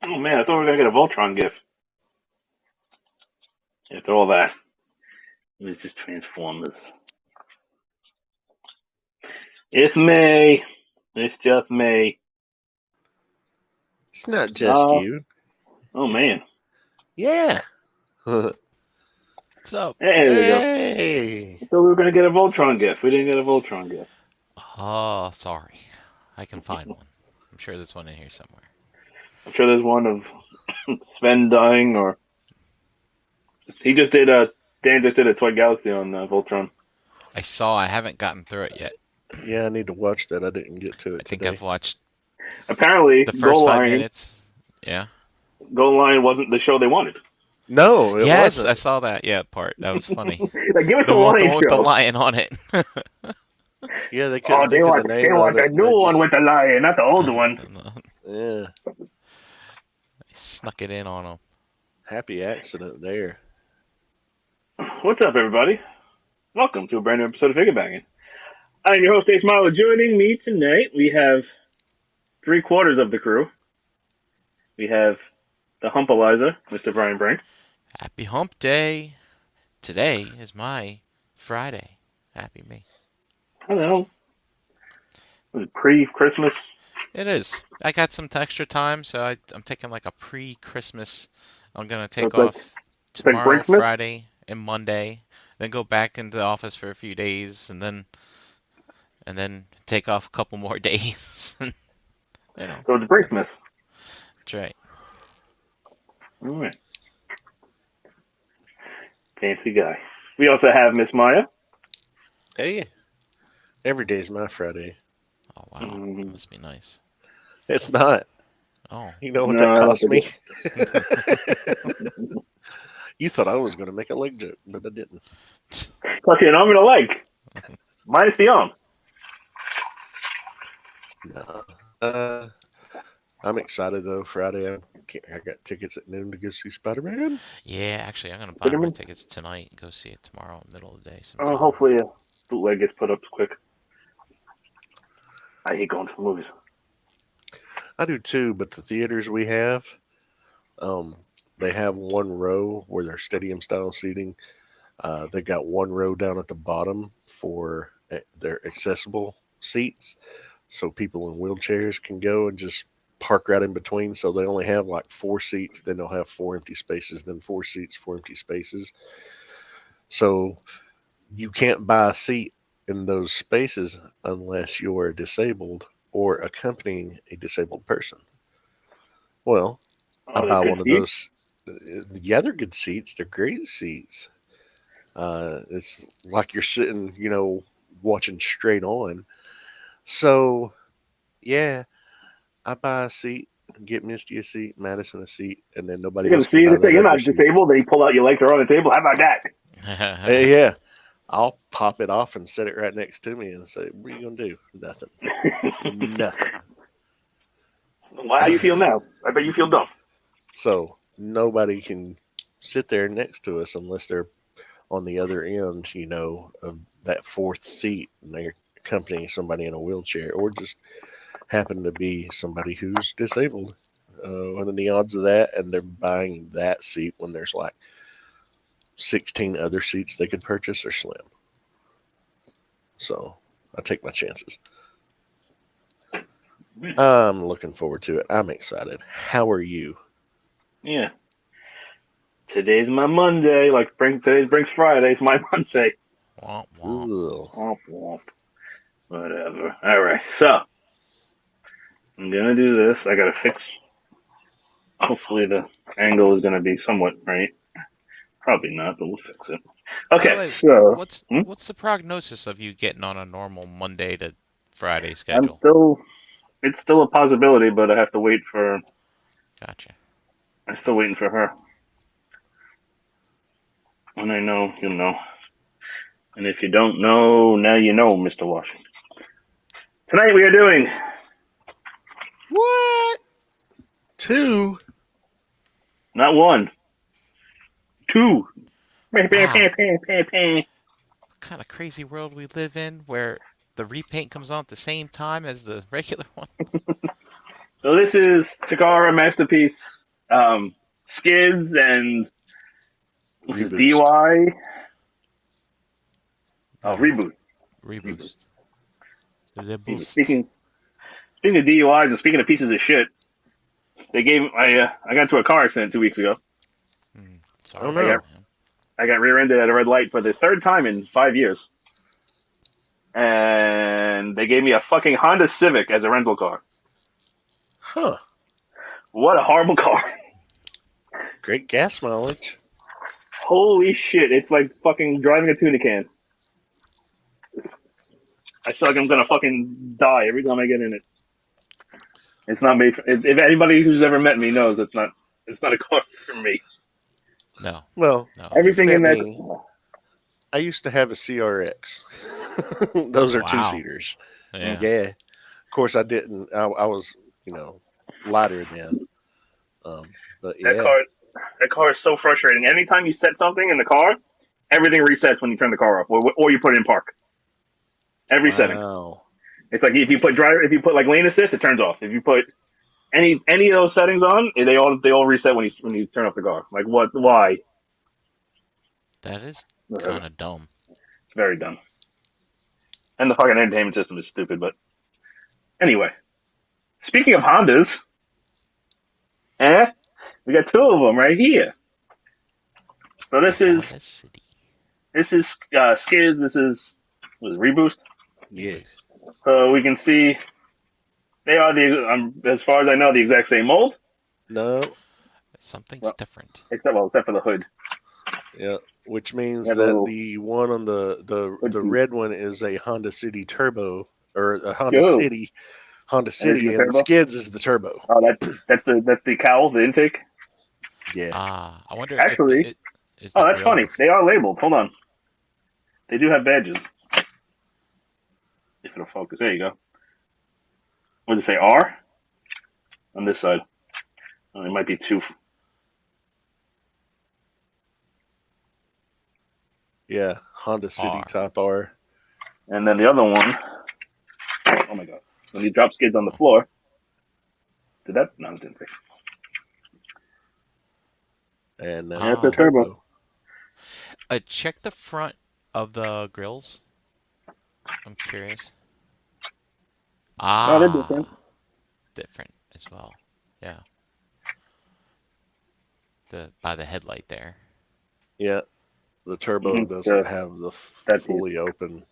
Oh man, I thought we were gonna get a Voltron gift. After all that, it was just Transformers. It's May. It's just May. It's not just you. Oh It's, man. Yeah. What's up? Hey, there we go. Hey. I thought we were gonna get a Voltron gift. We didn't get a Voltron gift. Oh, sorry. I can find one. I'm sure there's one in here somewhere. I'm sure there's one of Sven dying, or he just did Dan just did a Toy Galaxy on Voltron. I haven't gotten through it yet. Yeah, I need to watch that. I didn't get to it I think today. I've watched Apparently, the first Goal 5 Line, minutes. Yeah. Goal Line wasn't the show they wanted. No, it Yes, wasn't. I saw that. Yeah, part. That was funny. Like, give us The a one Lion with the show. lion on it. Yeah, they Oh, couldn't they think of want the they name of want it. the new They one just, with the lion, not the old one. yeah, I snuck it in on him. happy accident there. What's up, everybody? Welcome to a brand new episode of FIGGAH Bangin. I'm your host, Ace Milo. Joining me tonight, we have 3/4 of the crew. We have the Humpalizer, Mr. Brian Brink. Happy Hump Day. Today is my Friday. Happy me. Hello. Was it pre-Christmas? It is. I got some extra time, so I'm taking like a pre-Christmas. I'm gonna So take it's like off it's like tomorrow, Brinkmas? Friday, and Monday, then go back into the office for a few days, and then take off a couple more days. So it's Brinkmas. That's right. All right. Fancy guy. We also have Miss Maya. Hey, every day's my Friday. Oh wow, that must be nice. It's not. Oh. You know what No, that I don't cost me? think You thought I was going to make a leg joke, but I didn't. Plus, an arm and a leg. Minus the arm. No. I'm excited though. Friday, I got tickets at noon to go see Spider-Man. Yeah, actually, I'm gonna buy my Spider-Man? tickets tonight and go see it tomorrow, middle of the day Oh, sometime. hopefully a bootleg gets put up quick. I hate going to the movies. I do too, but the theaters we have, they have one row where they're stadium style seating. They got one row down at the bottom for their accessible seats, so people in wheelchairs can go and just park right in between. So they only have like 4 seats, then they'll have 4 empty spaces, then 4 seats, 4 empty spaces. So you can't buy a seat in those spaces unless you're disabled or accompanying a disabled person. Well, I Oh, they're buy good one of seats? those. Yeah, they're good seats. They're great seats. It's like you're sitting, watching straight on. So, yeah, I buy a seat, get Misty a seat, Madison a seat, and then nobody You're else gonna see can buy the thing. that You're other not seat. disabled. Then you pull out your legs, they're on the table. How about that? Hey, yeah, I'll pop it off and set it right next to me and say, "What are you gonna do? Nothing. Nothing." Well, how you feel now? I bet you feel dumb. So nobody can sit there next to us unless they're on the other end, of that fourth seat and they're accompanying somebody in a wheelchair or just happen to be somebody who's disabled. And then the odds of that, and they're buying that seat when there's like 16 other seats they could purchase, are slim. So I take my chances. I'm looking forward to it. I'm excited. How are you? Yeah. Today's my Monday. Like today's Brink's Friday. It's my Monday. Womp womp. Ugh. Womp womp. Whatever. All right. So I'm gonna do this. I gotta fix. Hopefully the angle is gonna be somewhat right. Probably not, but we'll fix it. By the Okay. way, So what's the prognosis of you getting on a normal Monday to Friday I'm schedule? still. It's still a possibility, but I have to wait for. Gotcha. I'm still waiting for her. When I know, you'll know. And if you don't know, now you know, Mr. Washington. Tonight we are doing What? 2? not one, two. Wow. What kind of crazy world we live in where the repaint comes on at the same time as the regular one? So this is Takara Masterpiece Skids and what's this, Reboost. DUI? Oh, Yeah, Reboost. Reboost. Speaking of DUIs and speaking of pieces of shit, I got into a car accident 2 weeks ago. Oh Sorry. no. I got rear-ended at a red light for the third time in 5 years, and they gave me a fucking Honda Civic as a rental car. Huh. What a horrible car! Great gas mileage. Holy shit! It's like fucking driving a tuna can. I feel like I'm gonna fucking die every time I get in it. It's not made. If anybody who's ever met me knows, it's not. It's not a car for me. No. Well, No. Everything in that. me, I used to have a CRX. Those are Wow. two-seaters. Yeah. Yeah. Of course, I didn't. I was, lighter then. But That yeah. car is so frustrating. Anytime you set something in the car, everything resets when you turn the car off, or you put it in park. Every setting. Wow. It's like if you put like lane assist, it turns off. If you put any of those settings on, they all reset when you turn off the car. Like what? Why? That is Whatever. kind of dumb. It's very dumb. And the fucking entertainment system is stupid. But anyway, speaking of Hondas, we got two of them right here. So this is Honda City. Skids. This is Reboost. Yeah. So we can see they are as far as I know, the exact same mold. No. Something's different. Except for the hood. Yeah. Which means Yeah, that the one on the red one is a Honda City Turbo, or a Honda Yo. City, And and Skids is the Turbo. Oh, that's the cowl, the intake. Yeah. I wonder Actually, if it is the that's funny. grills. They are labeled. Hold on. They do have badges. If it'll focus. There you go. What does it say? R? On this side. Oh, it might be two. Yeah. Honda City R. Type R. And then the other one. Oh my god. When you drop Skids on the floor. Did that? No, it didn't. And that's That's the a turbo. Turbo. Check the front of the grills. I'm curious. Oh, they're different. Different as well. Yeah. By the headlight there. Yeah. The Turbo doesn't have the fully open.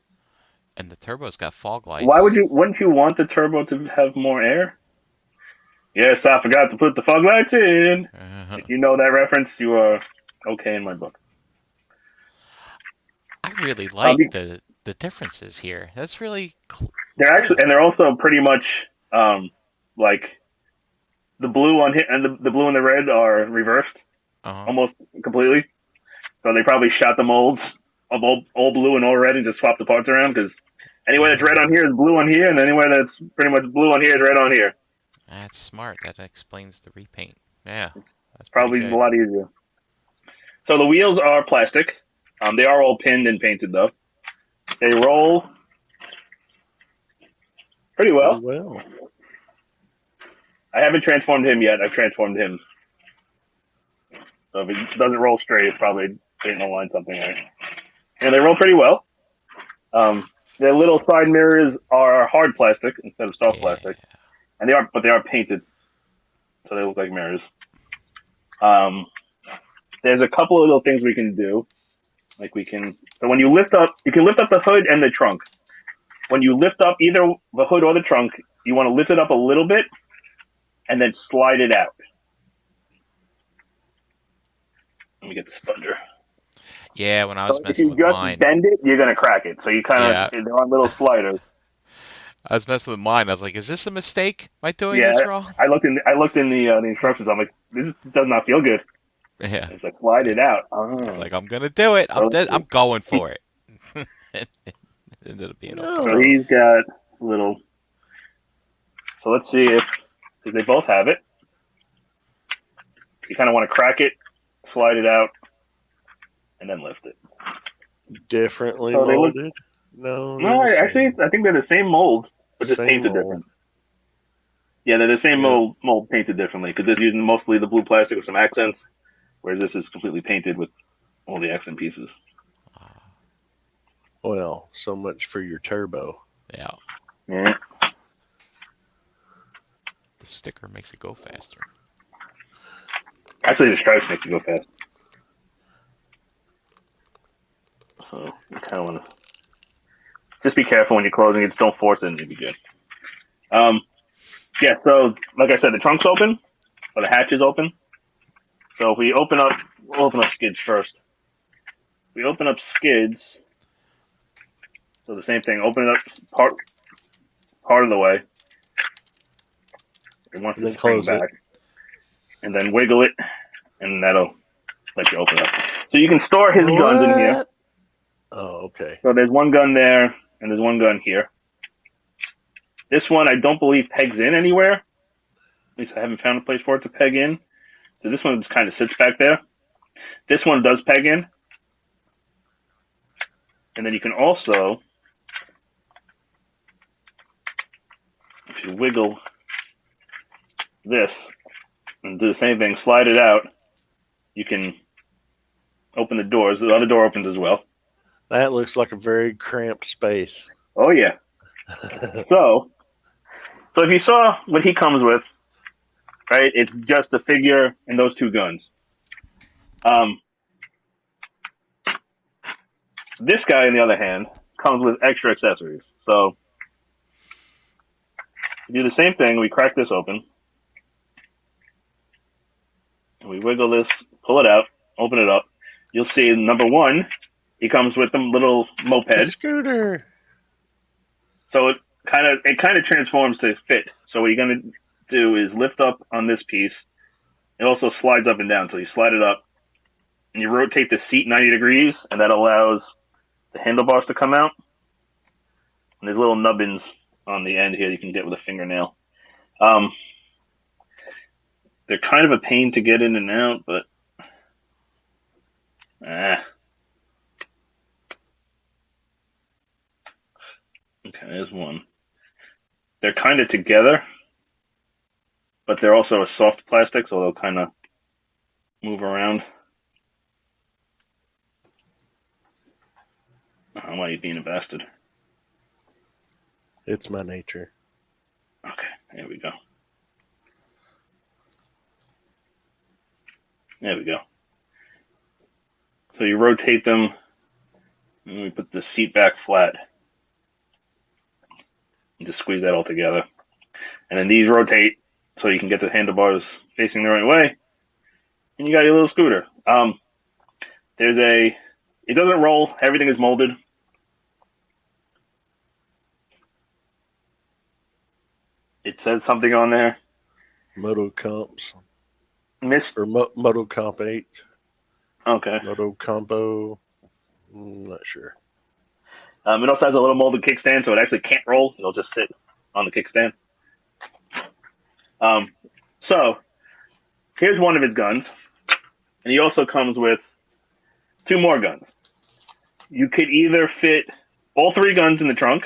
And the turbo's got fog lights. Wouldn't you want the turbo to have more air? Yes, I forgot to put the fog lights in. If you know that reference, you are okay in my book. I really like the differences here. That's really they're also pretty much like the blue on here and the blue and the red are reversed almost completely. So they probably shot the molds of all blue and all red and just swapped the parts around, because anywhere that's red on here is blue on here, and anywhere that's pretty much blue on here is red on here. That's smart. That explains the repaint. Yeah, that's probably a lot easier. So the wheels are plastic. They are all pinned and painted though. They roll pretty well. I haven't transformed him yet. I've transformed him. So if it doesn't roll straight, it's probably didn't align something right. And they roll pretty well. Their little side mirrors are hard plastic instead of soft plastic, and they are painted, so they look like mirrors. There's a couple of little things we can do. So when you lift up, you can lift up the hood and the trunk. When you lift up either the hood or the trunk, you want to lift it up a little bit and then slide it out. Let me get the sponger. Yeah, when I was messing with mine. If you just bend it, you're going to crack it. So you they're on little sliders. I was messing with mine. I was like, is this a mistake? Am I doing this wrong? I looked in the instructions. I'm like, this does not feel good. Yeah. It's like, slide it out. It's like, I'm going to do it. I'm going for it. It ended up being okay. So he's got little. So let's see if they both have it. You kind of want to crack it, slide it out, and then lift it. Differently molded? No, actually, I think they're the same mold, but just painted different. Yeah, they're the same Yeah. mold painted differently because they're using mostly the blue plastic with some accents, whereas this is completely painted with all the accent pieces. Well, so much for your turbo. Yeah, Yeah. the sticker makes it go faster. Actually, the stripes make you go fast. So you kind of want to just be careful when you're closing it. Just don't force it, and you'll be good. Yeah. So, like I said, the trunk's open, or the hatch is open. So if we'll open up skids first. We open up skids. So the same thing. Open it up part of the way. It wants And to then spring close it. back, and then wiggle it, and that'll let you open it up. So you can store his guns in here. What? Oh, okay. So there's one gun there, and there's one gun here. This one I don't believe pegs in anywhere. At least I haven't found a place for it to peg in. So this one just kind of sits back there. This one does peg in. And then you can also, if you wiggle this and do the same thing, slide it out, you can open the doors. The other door opens as well. That looks like a very cramped space. Oh, yeah. So if you saw what he comes with, right, it's just a figure and those two guns. This guy, on the other hand, comes with extra accessories. So we do the same thing. We crack this open. We wiggle this, pull it out, open it up. You'll see number one, he comes with a little moped. A scooter. So it kind of transforms to fit. So what you're gonna do is lift up on this piece. It also slides up and down. So you slide it up, and you rotate the seat 90 degrees, and that allows the handlebars to come out. And there's little nubbins on the end here you can get with a fingernail. They're kind of a pain to get in and out, but okay, there's one. They're kind of together, but they're also a soft plastic, so they'll kind of move around. Oh, why are you being a bastard? It's my nature. Okay, there we go. There we go. So you rotate them, and we put the seat back flat. And just squeeze that all together. And then these rotate so you can get the handlebars facing the right way. And you got your little scooter. It doesn't roll. Everything is molded. It says something on there. Moto Comps. Miss. Or Moto Comp 8. Okay. Moto Compo. I'm not sure. It also has a little molded kickstand, so it actually can't roll. It'll just sit on the kickstand. So here's one of his guns, and he also comes with two more guns. You could either fit all three guns in the trunk,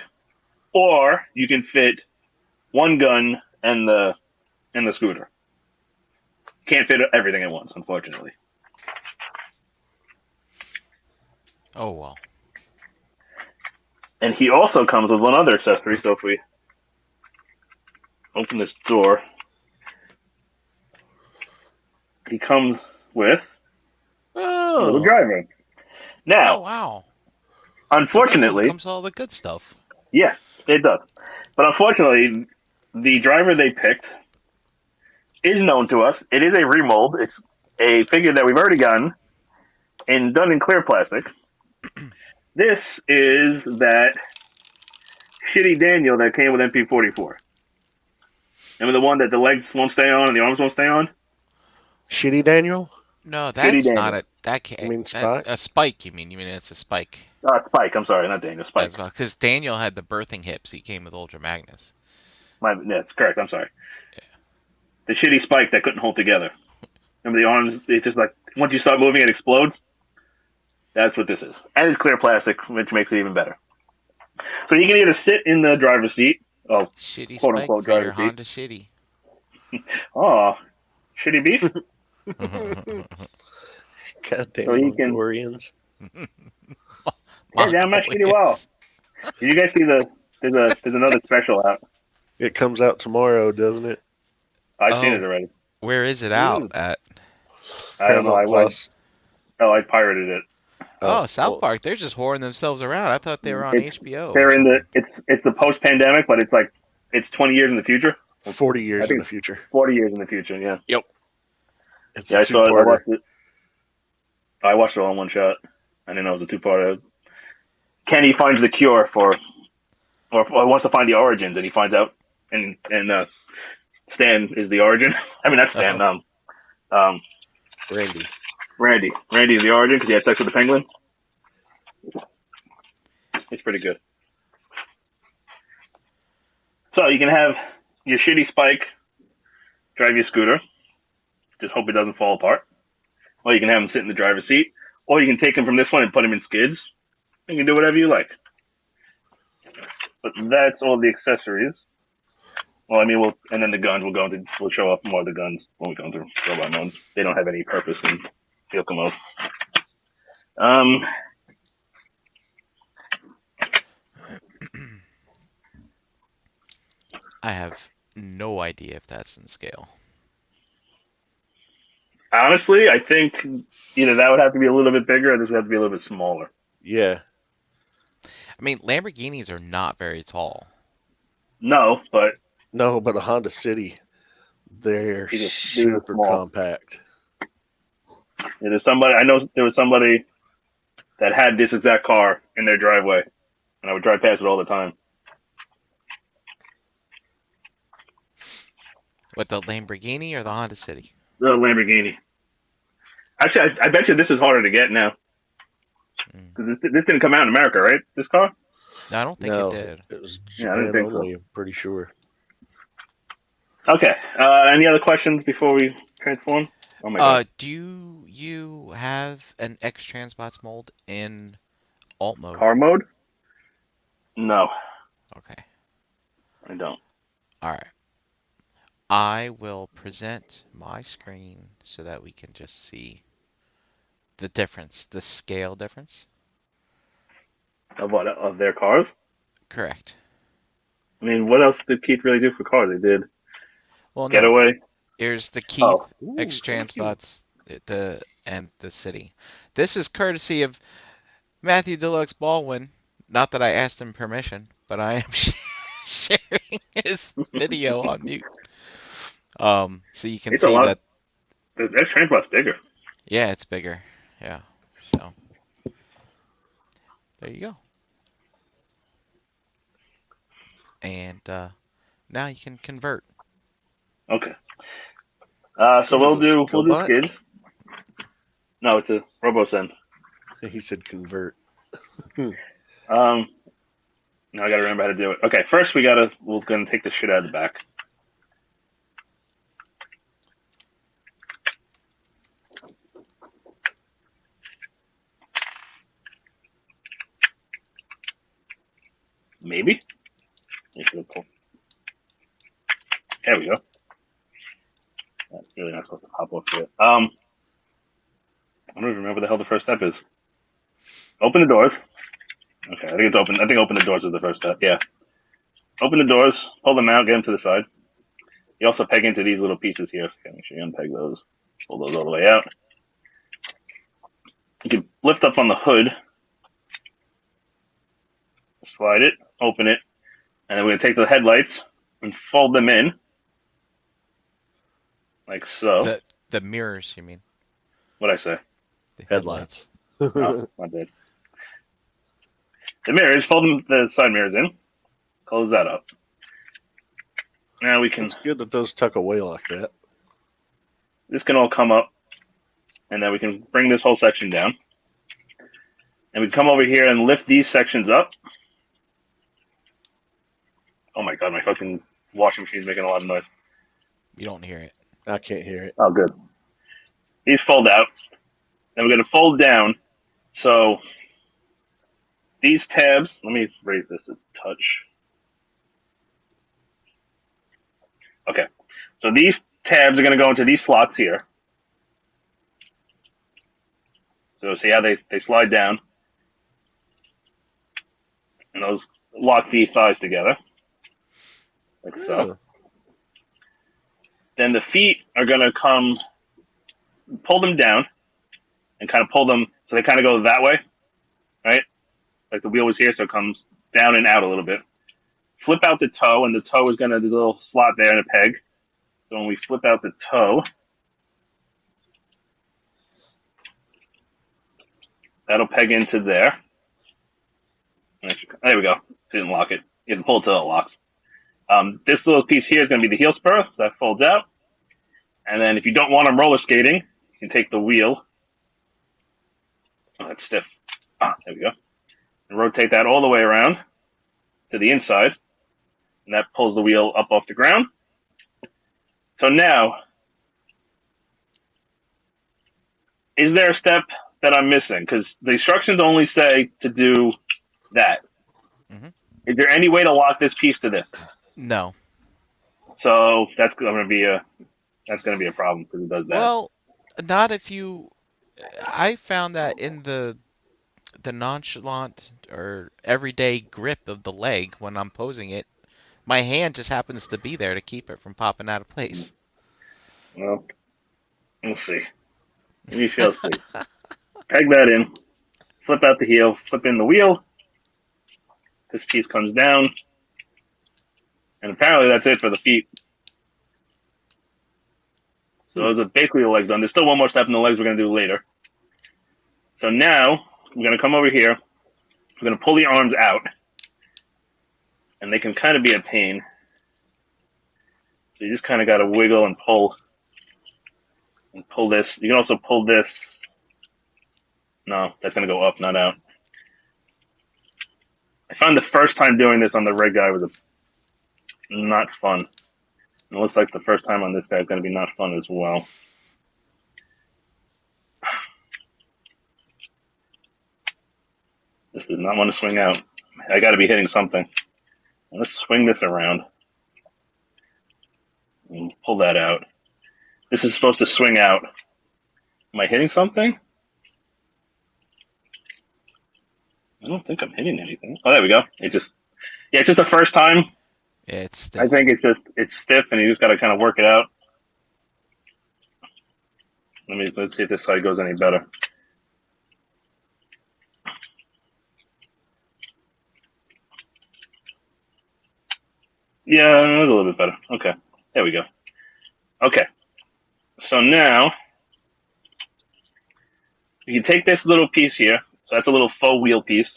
or you can fit one gun and the scooter. Can't fit everything at once, unfortunately. Oh, well. And he also comes with one other accessory, so if we open this door, he comes with a little driver. Now, Oh, wow. unfortunately, Comes all the good stuff. yeah, it does. But unfortunately, the driver they picked is known to us. It is a remold. It's a figure that we've already gotten and done in clear plastic. This is that shitty Daniel that came with MP-54. Remember the one that the legs won't stay on and the arms won't stay on? Shitty Daniel? No, that's not Daniel. a... That can't... You mean Spike? A spike, you mean. You mean it's a spike. Spike, I'm sorry, not Daniel, Spike. Because Daniel had the birthing hips. He came with Ultra Magnus. That's correct, I'm sorry. Yeah. The shitty Spike that couldn't hold together. Remember the arms, it's just like, once you start moving, it explodes? That's what this is. And it's clear plastic, which makes it even better. So you can either sit in the driver's seat, Shitty quote spike unquote for your driver's seat. Honda Shitty. Oh, shitty beef. Goddamn So he can. Mongolians. Yeah, damn my shitty well. Mongolians. Did you guys see the? There's another special out. It comes out tomorrow, doesn't it? I've seen it Oh, already. where is it out Mm. at? I don't know. Paramount Plus. I pirated it. Oh, Oh, South well, Park. They're just whoring themselves around. I thought they were on It's HBO or they're in the something. it's the post pandemic, but it's like it's 20 years in the future. 40 I years in think the it's future. 40 years in the future. Yeah. Yep. It's a Yeah, I saw it. I two-parter. watched it. I watched it all in one shot. I didn't know it was a two-part. Kenny finds the cure or wants to find the origins, and he finds out, and Stan is the origin. I mean, not Stan. Oh, Um, Randy. Randy. Randy is the origin because he had sex with the penguin. It's pretty good. So you can have your shitty Spike drive your scooter. Just hope it doesn't fall apart. Or you can have him sit in the driver's seat. Or you can take him from this one and put him in Skids. You can do whatever you like. But that's all the accessories. Well, I mean, and then the guns. We'll show off more of the guns when we go through robot modes. They don't have any purpose in vehicle mode. Um, I have no idea if that's in scale. honestly, I think either that would have to be a little bit bigger, or this would have to be a little bit smaller. Yeah. I mean, Lamborghinis are not very tall. No, but No, but a Honda City, they're these are super small. compact. Yeah, there's somebody I know. There was somebody that had this exact car in their driveway, and I would drive past it all the time. What, the Lamborghini or the Honda City? The Lamborghini. Actually, I bet you this is harder to get now Mm. because this didn't come out in America, right? This car? No, I don't think it No, did. it was Yeah, I didn't Japan think so. only, I'm pretty sure. Okay. Any other questions before we transform? Oh my god. Do you have an X Transbots mold in alt mode? Car mode? No, Okay. I don't. All right. I will present my screen so that we can just see the difference, the scale difference. Of what? Of their cars? Correct. I mean, what else did Keith really do for cars? They did Well, no. Getaway. Here's the Keith Oh, Ooh, X thank you. Transbots, and the city. This is courtesy of Matthew Deluxe Baldwin. Not that I asked him permission, but I am sharing his video on mute. So you can it's a see lot. that. That Transport's bigger. Yeah, it's bigger. Yeah. So there you go. And now you can convert. Okay. So What is this, we'll do Cobot? Skids. No, it's a RoboSend. He said convert. Now I gotta remember how to do it. Okay, first we're gonna take the shit out of the back. Maybe. There we go. That's really not supposed to pop off yet. I don't even remember what the hell the first step is. Open the doors. Okay, I think it's open. I think open the doors is the first step. Yeah. Open the doors, pull them out, get them to the side. You also peg into these little pieces here. Okay, make sure you unpeg those. Pull those all the way out. You can lift up on the hood, slide it, open it, and then we're going to take the headlights and fold them in, like so. The mirrors, you mean? What'd I say? The Headlights. Oh, my bad. The mirrors, fold the side mirrors in, close that up. Now we can, It's good that those tuck away like that. this can all come up, and then we can bring this whole section down. And we come over here and lift these sections up. Oh my god, my fucking washing machine's making a lot of noise. You don't hear it. I can't hear it. Oh, good. These fold out. Then we're going to fold down. So these tabs, let me raise this a touch. Okay. So these tabs are going to go into these slots here. So see how they slide down. And those lock the thighs together. Like so. Then the feet are going to pull them down and kind of pull them so they kind of go that way, right? Like the wheel was here, so it comes down and out a little bit. Flip out the toe, and the toe is going to, there's a little slot there and a peg. So when we flip out the toe, that'll peg into there. There we go. Didn't lock it. You can pull it till it locks. This little piece here is going to be the heel spur. So that folds out. And then if you don't want them roller skating, you can take the wheel. Oh, that's stiff. There we go. And rotate that all the way around to the inside. And that pulls the wheel up off the ground. So now, is there a step that I'm missing? Because the instructions only say to do that. Mm-hmm. Is there any way to lock this piece to this? No. So that's going to be a problem because it does that. Well, not if you. I found that in the nonchalant or everyday grip of the leg when I'm posing it, my hand just happens to be there to keep it from popping out of place. Well, we'll see. We shall see. Peg that in. Flip out the heel. Flip in the wheel. This piece comes down. And apparently that's it for the feet. So those are basically the legs done. There's still one more step in the legs we're going to do later. So now, we're going to come over here. We're going to pull the arms out. And they can kind of be a pain. So you just kind of got to wiggle and pull. And pull this. You can also pull this. No, that's going to go up, not out. I found the first time doing this on the red guy was not fun. It looks like the first time on this guy is going to be not fun as well. This does not want to swing out. I got to be hitting something. Let's swing this around. And pull that out. This is supposed to swing out. Am I hitting something? I don't think I'm hitting anything. Oh, there we go. It's just the first time. Yeah, it's stiff. I think it's stiff, and you just got to kind of work it out. Let's see if this side goes any better. Yeah, it was a little bit better. Okay, there we go. Okay, so now you can take this little piece here. So that's a little faux wheel piece,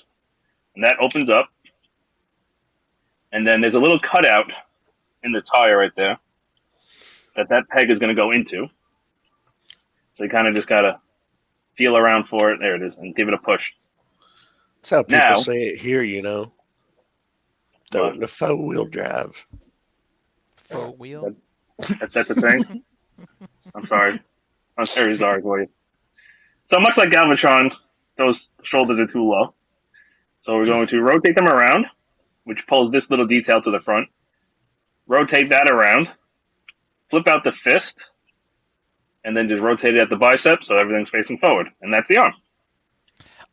and that opens up. And then there's a little cutout in the tire right there that peg is going to go into. So you kind of just got to feel around for it. There it is, and give it a push. That's how people Now, say it here, you know. Throw it in a faux wheel drive. Faux wheel? That's a thing? I'm sorry. I'm very sorry for you. So much like Galvatron, those shoulders are too low. So we're going to rotate them around, which pulls this little detail to the front. Rotate that around. Flip out the fist. And then just rotate it at the bicep so everything's facing forward. And that's the arm.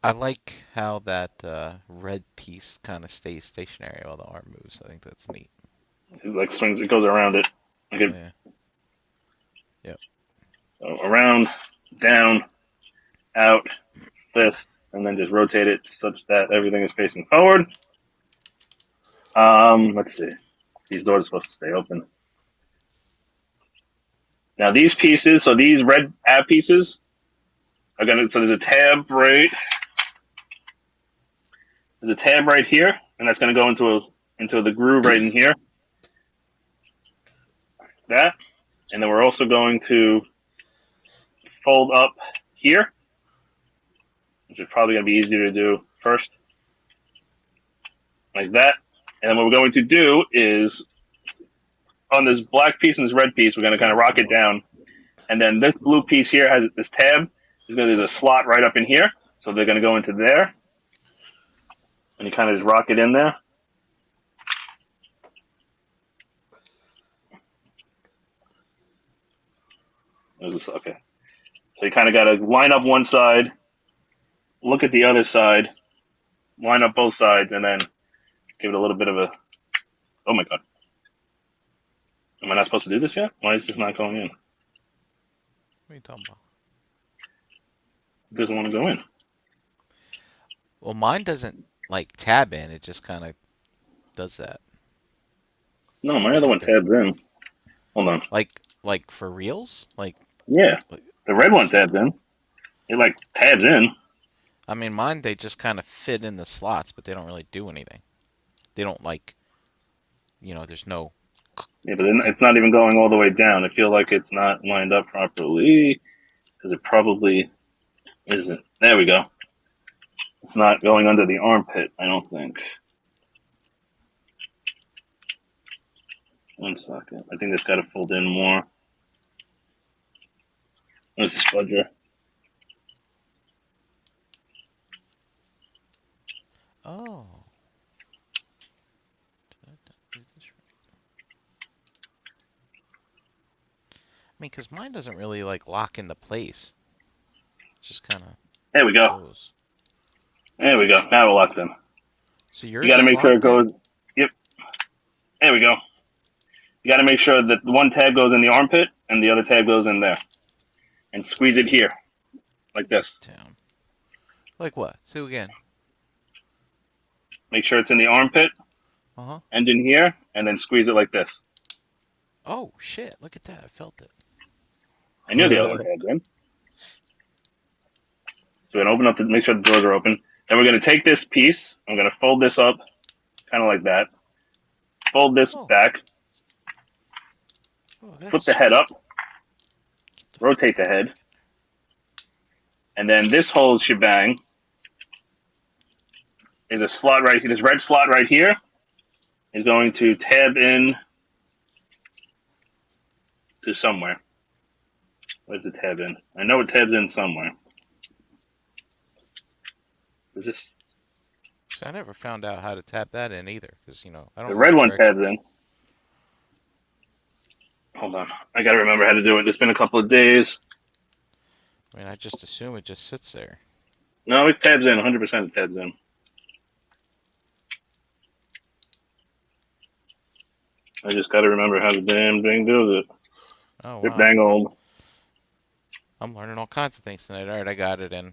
I like how that red piece kind of stays stationary while the arm moves. I think that's neat. It like swings, it goes around it. Okay. Yeah. Yep. So around, down, out, fist, and then just rotate it such that everything is facing forward. Let's see. These doors are supposed to stay open. Now these pieces, so these red ab pieces are gonna, so there's a tab right here, and that's gonna go into the groove right in here. That. And then we're also going to fold up here, which is probably going to be easier to do first. Like that. And then what we're going to do is, on this black piece and this red piece, we're going to kind of rock it down. And then this blue piece here has this tab. There's a slot right up in here. So they're going to go into there. And you kind of just rock it in there. Okay. So you kind of got to line up one side, look at the other side, line up both sides, and then give it a little bit of a. Oh my god. Am I not supposed to do this yet? Why is this not going in? What are you talking about? It doesn't want to go in. Well, mine doesn't like tab in. It just kind of does that. No, my other one tabs in. Hold on. Like for reals? Yeah, Like the red one tabs in. It like tabs in. I mean, mine they just kind of fit in the slots, but they don't really do anything. They don't there's no. Yeah, but it's not even going all the way down. I feel like it's not lined up properly because it probably isn't. There we go. It's not Oh, going under the armpit, I don't think. 1 second. I think it's got to fold in more. Where's the spudger? oh. Did I not do this right? I mean, because mine doesn't really like lock into place. It just kind of There we go. goes. There we go. Now it locks in. So yours You got to is make sure it locked in? goes. Yep. There we go. You got to make sure that one tab goes in the armpit and the other tab goes in there. And squeeze it here. Like this. Down. Like what? Say again. Make sure it's in the armpit. Uh-huh. And in here. And then squeeze it like this. Oh, shit. Look at that. I felt it. I knew the other one tabs in. So we're going to open up to make sure the doors are open. Then we're going to take this piece. I'm going to fold this up. Kind of like that. Fold this back. Oh, Flip the head up. Rotate the head. And then this whole shebang is a slot right here. This red slot right here is going to tab in to somewhere. Where's the tab in? I know it tabs in somewhere. Is this? So I never found out how to tap that in either, because I don't. The red one tabs in. Hold on, I gotta remember how to do it. It's been a couple of days. I mean, I just assume it just sits there. No, it tabs in. 100% it tabs in. I just gotta remember how the damn thing does it. Oh, They're wow. dang old. I'm learning all kinds of things tonight. All right, I got it in.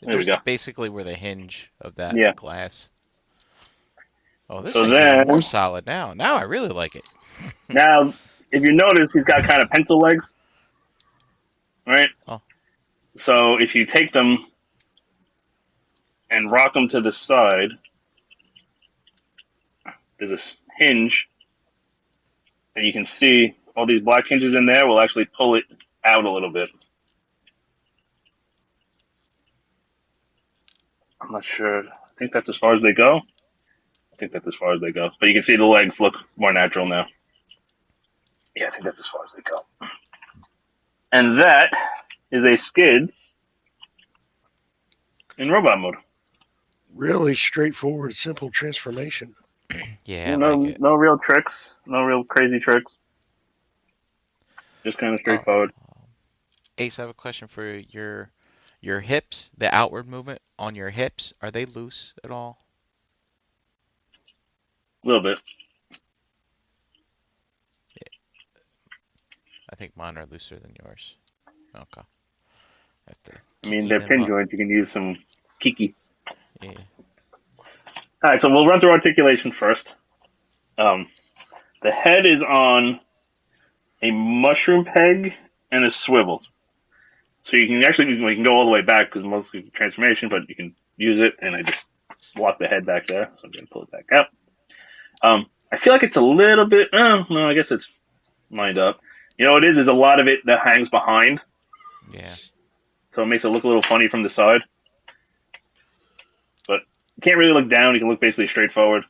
There we go. Basically where the hinge of that glass. Oh, this thing's even more solid now. Now I really like it. Now, if you notice, he's got kind of pencil legs. Right? Oh. So if you take them and rock them to the side, there's a hinge that you can see. All these black hinges in there will actually pull it out a little bit. I'm not sure. I think that's as far as they go. I think that's as far as they go. But you can see the legs look more natural now. Yeah, I think that's as far as they go. And that is a Skids in robot mode. Really straightforward, simple transformation. Yeah, no real tricks. No real crazy tricks. Just kind of straightforward. Ace, I have a question for your hips, the outward movement on your hips, are they loose at all? A little bit. Yeah. I think mine are looser than yours. Okay. I mean, they're pin joints. You can use some kiki. Yeah. All right, so we'll run through articulation first. The head is on a mushroom peg and a swivel. So you can go all the way back because mostly transformation, but you can use it, and I just lock the head back there, so I'm going to pull it back out. I feel like it's a little bit, no, I guess it's lined up. You know what it is? There's a lot of it that hangs behind. Yeah. So it makes it look a little funny from the side. But you can't really look down. You can look basically straight forward.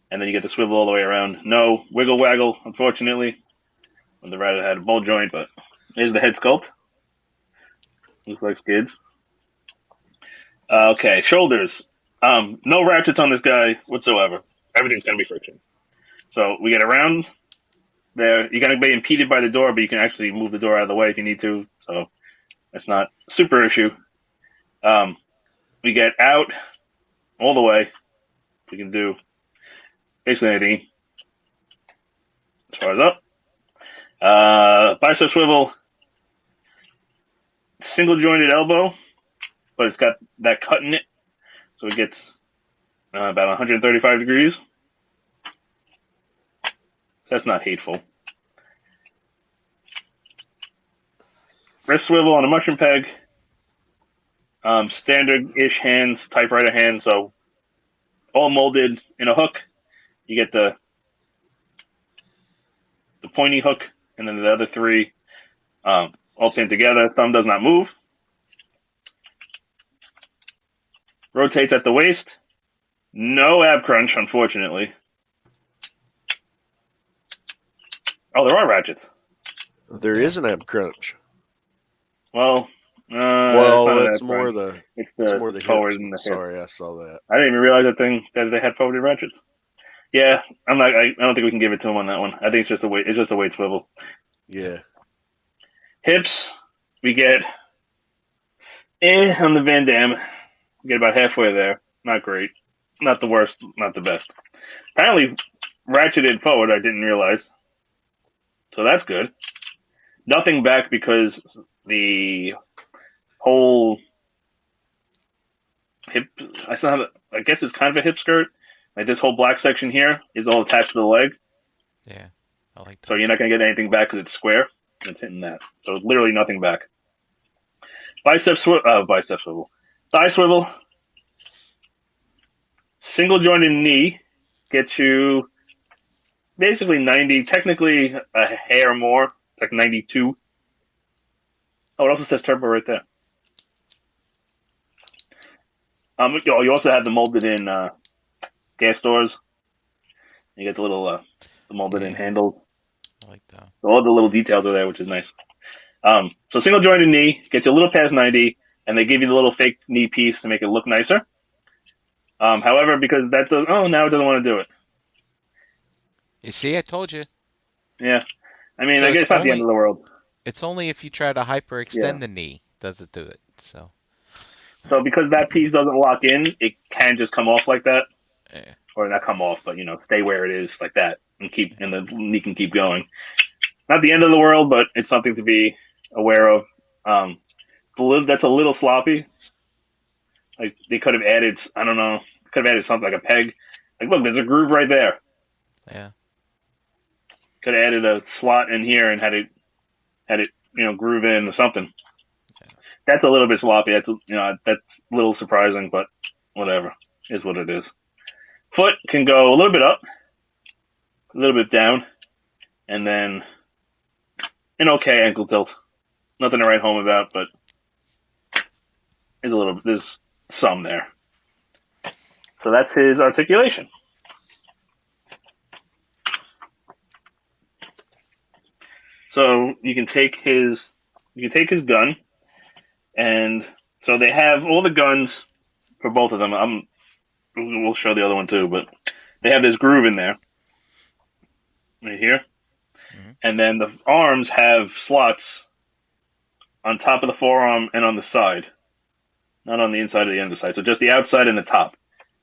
And then you get the swivel all the way around. No wiggle waggle, unfortunately. Would have rather had a ball joint, but there's the head sculpt. Looks like Skids. Okay, shoulders. No ratchets on this guy whatsoever. Everything's going to be friction. So we get around there. You're going to be impeded by the door, but you can actually move the door out of the way if you need to. so that's not a super issue. We get out all the way. We can do basically anything as far as up. Bicep swivel, single jointed elbow, but it's got that cut in it, so it gets about 135 degrees. That's not hateful. Wrist swivel on a mushroom peg. Standard-ish hands, typewriter hands, so all molded in a hook. You get the pointy hook, and then the other three all pinned together. Thumb does not move. Rotates at the waist. No ab crunch, unfortunately. Oh, there are ratchets. There is an ab crunch. Well, It's more the forward hips. and the hip. Sorry, I saw that. I didn't even realize that they had forward ratchets. Yeah, I don't think we can give it to him on that one. I think it's just a weight. It's just a weight swivel. Yeah. Hips, we get on the Van Damme. We get about halfway there. Not great. Not the worst. Not the best. Apparently, ratcheted forward. I didn't realize. So that's good. Nothing back because the whole hip. I guess it's kind of a hip skirt. Like this whole black section here is all attached to the leg. Yeah, I like that. So you're not going to get anything back because it's square. It's hitting that. So literally nothing back. Bicep swivel. Thigh swivel. Single jointed knee gets you basically 90, technically a hair more, like 92. Oh, it also says turbo right there. You also have the molded in gas doors. You get the little the molded in handles. I like that. So all the little details are there, which is nice. So single jointed knee gets you a little past 90, and they give you the little fake knee piece to make it look nicer. However, because now it doesn't want to do it. You see, I told you. Yeah. I mean, So I guess it's not the end of the world. It's only if you try to hyperextend the knee does it do it. So because that piece doesn't lock in, it can just come off like that. Yeah. Or not come off, but stay where it is like that, and the knee can keep going. Not the end of the world, but it's something to be aware of. That's a little sloppy. Like they could have added, I don't know, could have added something like a peg. Like look, there's a groove right there. Yeah. Could have added a slot in here and had it groove in or something. Yeah. That's a little bit sloppy. That's a little surprising, but whatever, is what it is. Foot can go a little bit up, a little bit down, and then an okay ankle tilt. Nothing to write home about, but there's some there. So that's his articulation. So you can take his gun, and so they have all the guns for both of them. We'll show the other one too, but they have this groove in there, right here, and then the arms have slots on top of the forearm and on the side, not on the inside or the underside. So just the outside and the top.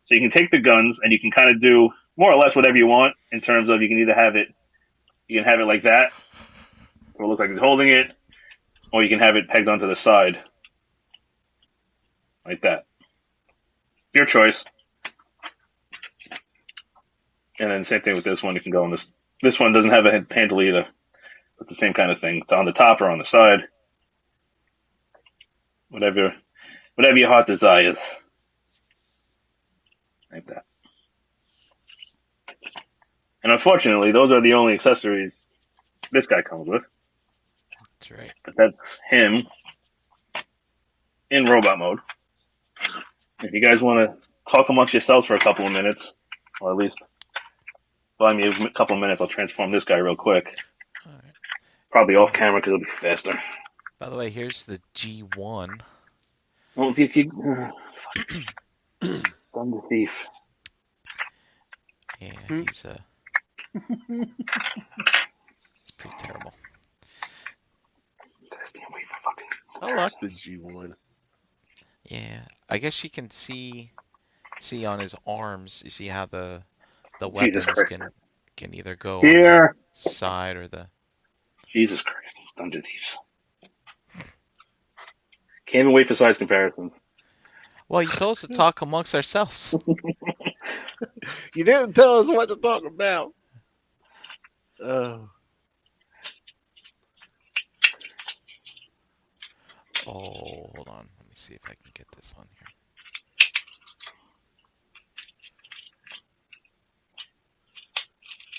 So you can take the guns and you can kind of do more or less whatever you want in terms of you can have it like that, or look like he's holding it, or you can have it pegged onto the side, like that. Your choice. And then same thing with this one. You can go on this. This one doesn't have a handle either. It's the same kind of thing. It's on the top or on the side. Whatever your heart desires. Like that. And unfortunately, those are the only accessories this guy comes with. That's right. But that's him in robot mode. If you guys want to talk amongst yourselves for a couple of minutes, or at least buy me a couple of minutes, I'll transform this guy real quick. All right. Probably off camera because it'll be faster. By the way, here's the G1. Well, if you I'm the thief. Yeah, he's it's pretty terrible. I can't wait for fucking like the G1. Yeah, I guess you can see on his arms. You see how the Jesus weapons Christ. can either go on the Here. side or the. Jesus Christ. Dungeon Thieves. Can't even wait for size comparisons. Well, you told us to talk amongst ourselves. You didn't tell us what to talk about. Oh, hold on. Let me see if I can get this on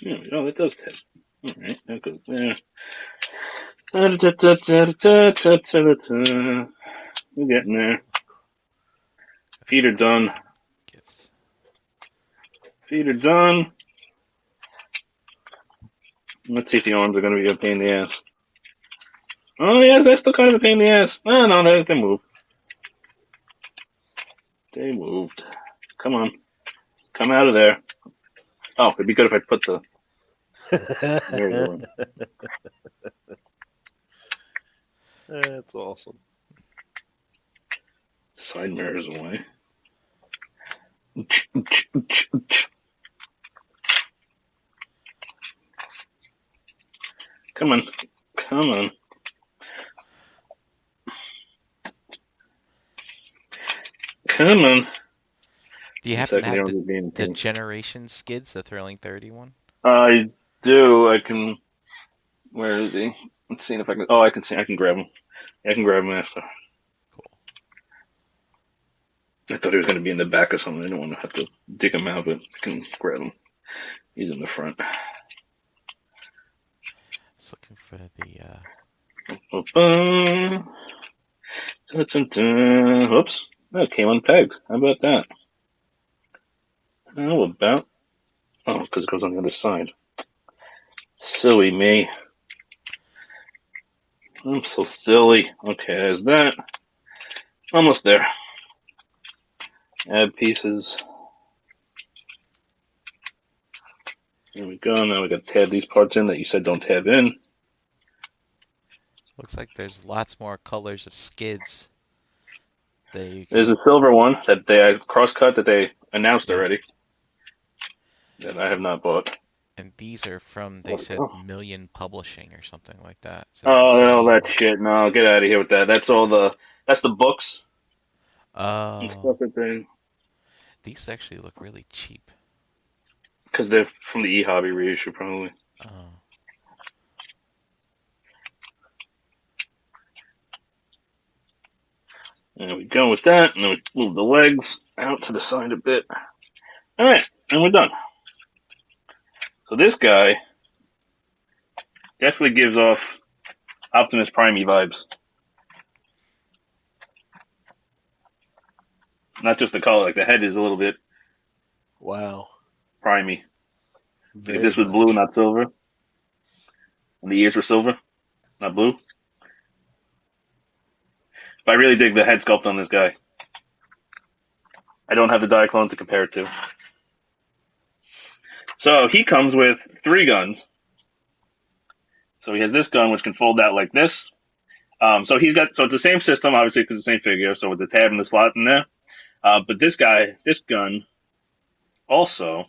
here. Yeah, oh, that does tip. All right, that goes there. We're getting there. Feet are done. Gifts. Feet are done. Let's see if the arms are going to be a pain in the ass. Oh, yes, that's still kind of a pain in the ass. Oh, no, they moved. They moved. Come on. Come out of there. Oh, it'd be good if I put the... There you go. That's awesome. Side mirrors away. Come on. Come on. Come on. Do you happen to have the Generation Skids, the Thrilling 30 one? I do. I can... Where is he? Let's see if I can... Oh, I can see. I can grab him. I can grab him after. Cool. I thought he was going to be in the back or something. I didn't want to have to dig him out, but I can grab him. He's in the front. Just looking for the... Oops. That came unpegged. How about that? How about... Oh, because it goes on the other side. Silly me. I'm so silly. Okay, there's that. Almost there. Add pieces. There we go. Now we got to tab these parts in that you said don't tab in. Looks like there's lots more colors of Skids. There's a silver one that they cross-cut that they announced already. That I have not bought. And these are from, they said, Million Publishing or something like that. So all that shit. No, get out of here with that. That's the books. Oh. These actually look really cheap. Because they're from the e-hobby reissue, probably. Oh. There we go with that. And then we move the legs out to the side a bit. Alright, and we're done. So this guy definitely gives off Optimus Prime vibes. Not just the color, like the head is a little bit primey. Like if this was blue, not silver. And the ears were silver, not blue. But I really dig the head sculpt on this guy. I don't have the Diaclone to compare it to. So he comes with 3 guns. So he has this gun, which can fold out like this. So it's the same system, obviously, because it's the same figure. So with the tab and the slot in there. But this gun, also,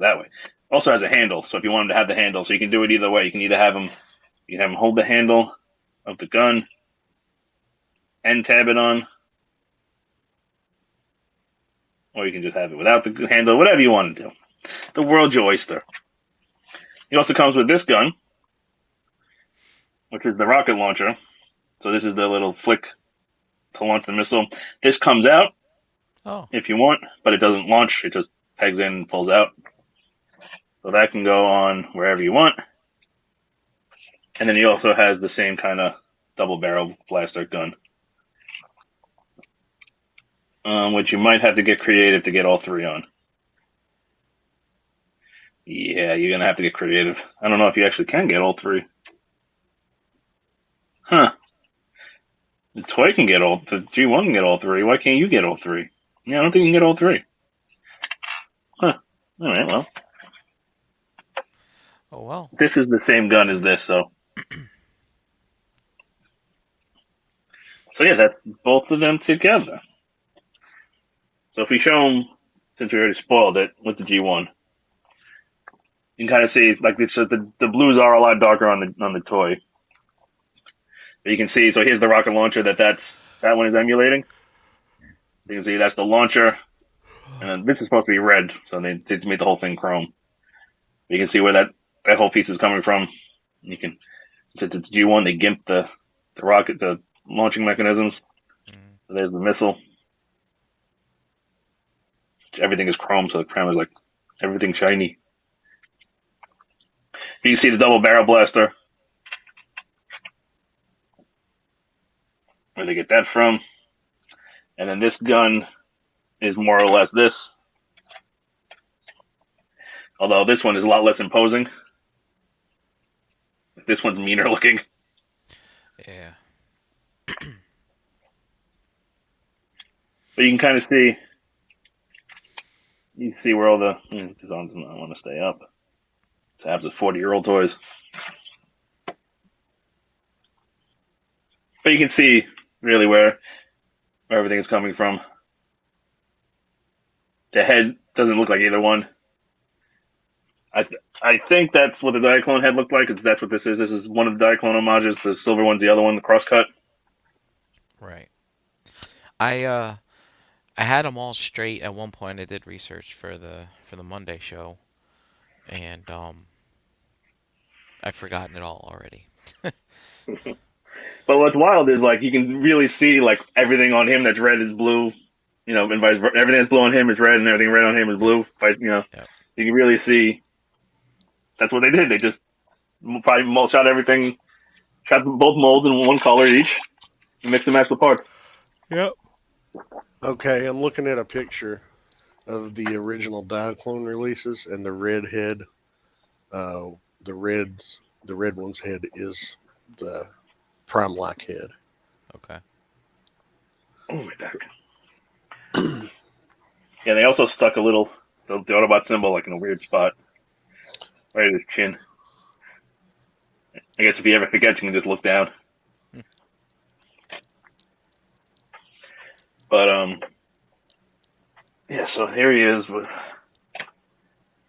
that way, also has a handle. So if you want him to have the handle, so you can do it either way. You can either have him hold the handle of the gun and tab it on, or you can just have it without the handle, whatever you want to do. The world's your oyster. He also comes with this gun, which is the rocket launcher. So this is the little flick to launch the missile. This comes out if you want, but it doesn't launch. It just pegs in and pulls out. So that can go on wherever you want. And then he also has the same kind of double barrel blaster gun. Which you might have to get creative to get all 3 on. Yeah, you're going to have to get creative. I don't know if you actually can get all 3. Huh. The toy can get the G1 can get all 3. Why can't you get all 3? Yeah, I don't think you can get all 3. Huh. Alright, well. Oh, well. This is the same gun as this, so. So yeah, that's both of them together. So if we show them, since we already spoiled it with the G1, you can kind of see like the blues are a lot darker on the toy. But you can see. So here's the rocket launcher that one is emulating. You can see that's the launcher, and then this is supposed to be red, so they made the whole thing chrome. You can see where that whole piece is coming from. You can, since it's G1, they gimped the rocket, the launching mechanisms. Mm. So there's the missile. Everything is chrome, so the crown is like everything shiny. You can see the double barrel blaster. Where they get that from. And then this gun is more or less this. Although this one is a lot less imposing. This one's meaner looking. Yeah. But you can kind of see, you can see where all the, this arm's not want to stay up. Tabs of 40-year-old toys. But you can see really where everything is coming from. The head doesn't look like either one. I think that's what the Diaclone head looked like, because that's what this is. This is one of the Diaclone homages. The silver one's the other one, the crosscut. Right. I had them all straight at one point. I did research for the Monday show, and I've forgotten it all already. But what's wild is like you can really see like everything on him that's red is blue, and vice versa. Everything that's blue on him is red, and everything red on him is blue. You Yep. can really see that's what they did. They just probably shot everything, shot both molds in one color each, and mixed and matched the parts. Yep. Okay, I'm looking at a picture of the original Diaclone releases, and the red head, the red one's head is the Prime Lock head. Okay. Oh my god. Yeah, they also stuck the Autobot symbol like in a weird spot, right at his chin. I guess if you ever forget, you can just look down. But yeah. So here he is with.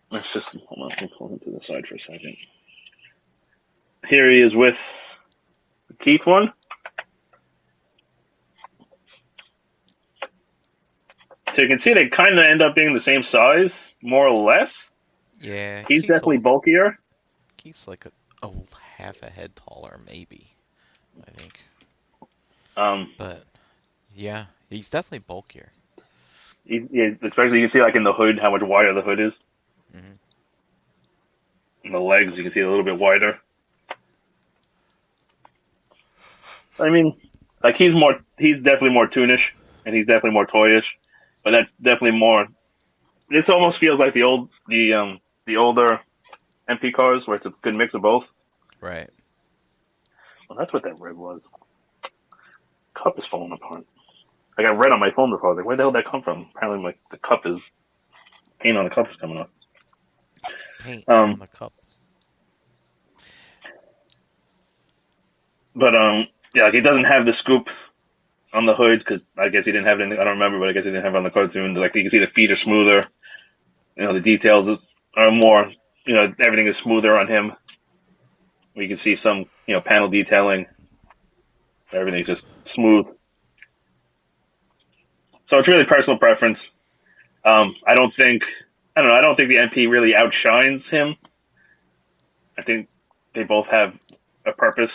Let's just hold on. Let me pull him to the side for a second. Here he is with the Keith one. So you can see they kind of end up being the same size, more or less. Yeah. He's definitely bulkier. Keith's like a half a head taller, maybe. I think. But yeah, he's definitely bulkier. Especially you can see like in the hood how much wider the hood is. Mm-hmm. And the legs you can see a little bit wider. I mean, like he's definitely more toonish, and he's definitely more toyish, but that's definitely more. This almost feels like the older MP cars, where it's a good mix of both. Right. Well, that's what that red was. Cup is falling apart. I got red on my phone before. I was like, where the hell did that come from? Apparently, like the paint on the cup is coming off. Paint on the cup. But yeah, like he doesn't have the scoop on the hood because I guess he didn't have it. I don't remember, but I guess he didn't have it on the cartoon. Like you can see the feet are smoother. The details are more. Everything is smoother on him. We can see some panel detailing. Everything's just smooth. So it's really personal preference. I don't think the MP really outshines him. I think they both have a purpose.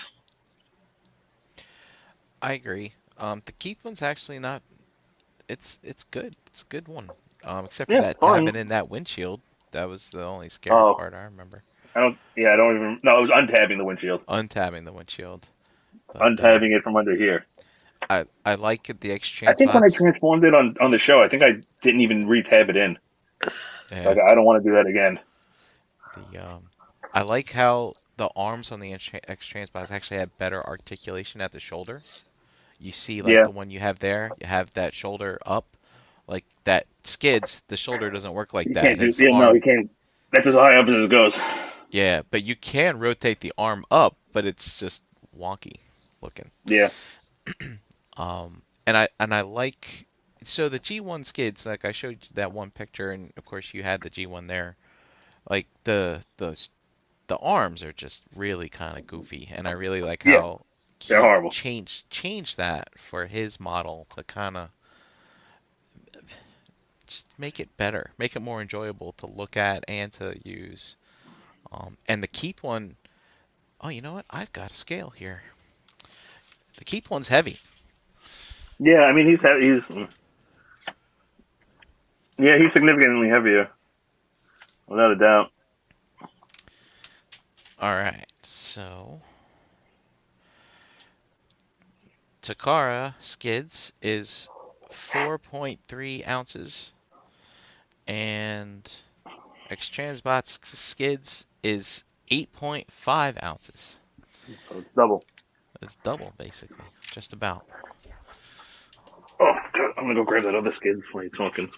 I agree. The Keith one's actually not. It's good. It's a good one. Except for that fine. tabbing in that windshield. That was the only scary part I remember. I don't even. No, it was untabbing the windshield. Untabbing the windshield. But, untabbing it from under here. I like the exchange. I think when I transformed it on the show, I think I didn't even re-tab it in. Yeah. Like I don't want to do that again. I like how the arms on the exchange box actually have better articulation at the shoulder. You see, like the one you have there, you have that shoulder up, like that Skids. The shoulder doesn't work like that. No, you can't. That's as high up as it goes. Yeah, but you can rotate the arm up, but it's just wonky looking. Yeah. And I like, so the G1 skids, like I showed you that one picture, and of course you had the G1 there. Like the arms are just really kind of goofy, and I really like Yeah, how they're Keith horrible. changed that for his model to kind of just make it better, make it more enjoyable to look at and to use. And the Keith one, oh, you know what? I've got a scale here. The Keith one's heavy. Yeah, I mean he's significantly heavier, without a doubt. All right, so Takara Skids is 4.3 ounces, and X-Transbot's Skids is 8.5 ounces. So it's double. It's double, basically, just about. Oh, God, I'm gonna go grab that other skid while you're talking.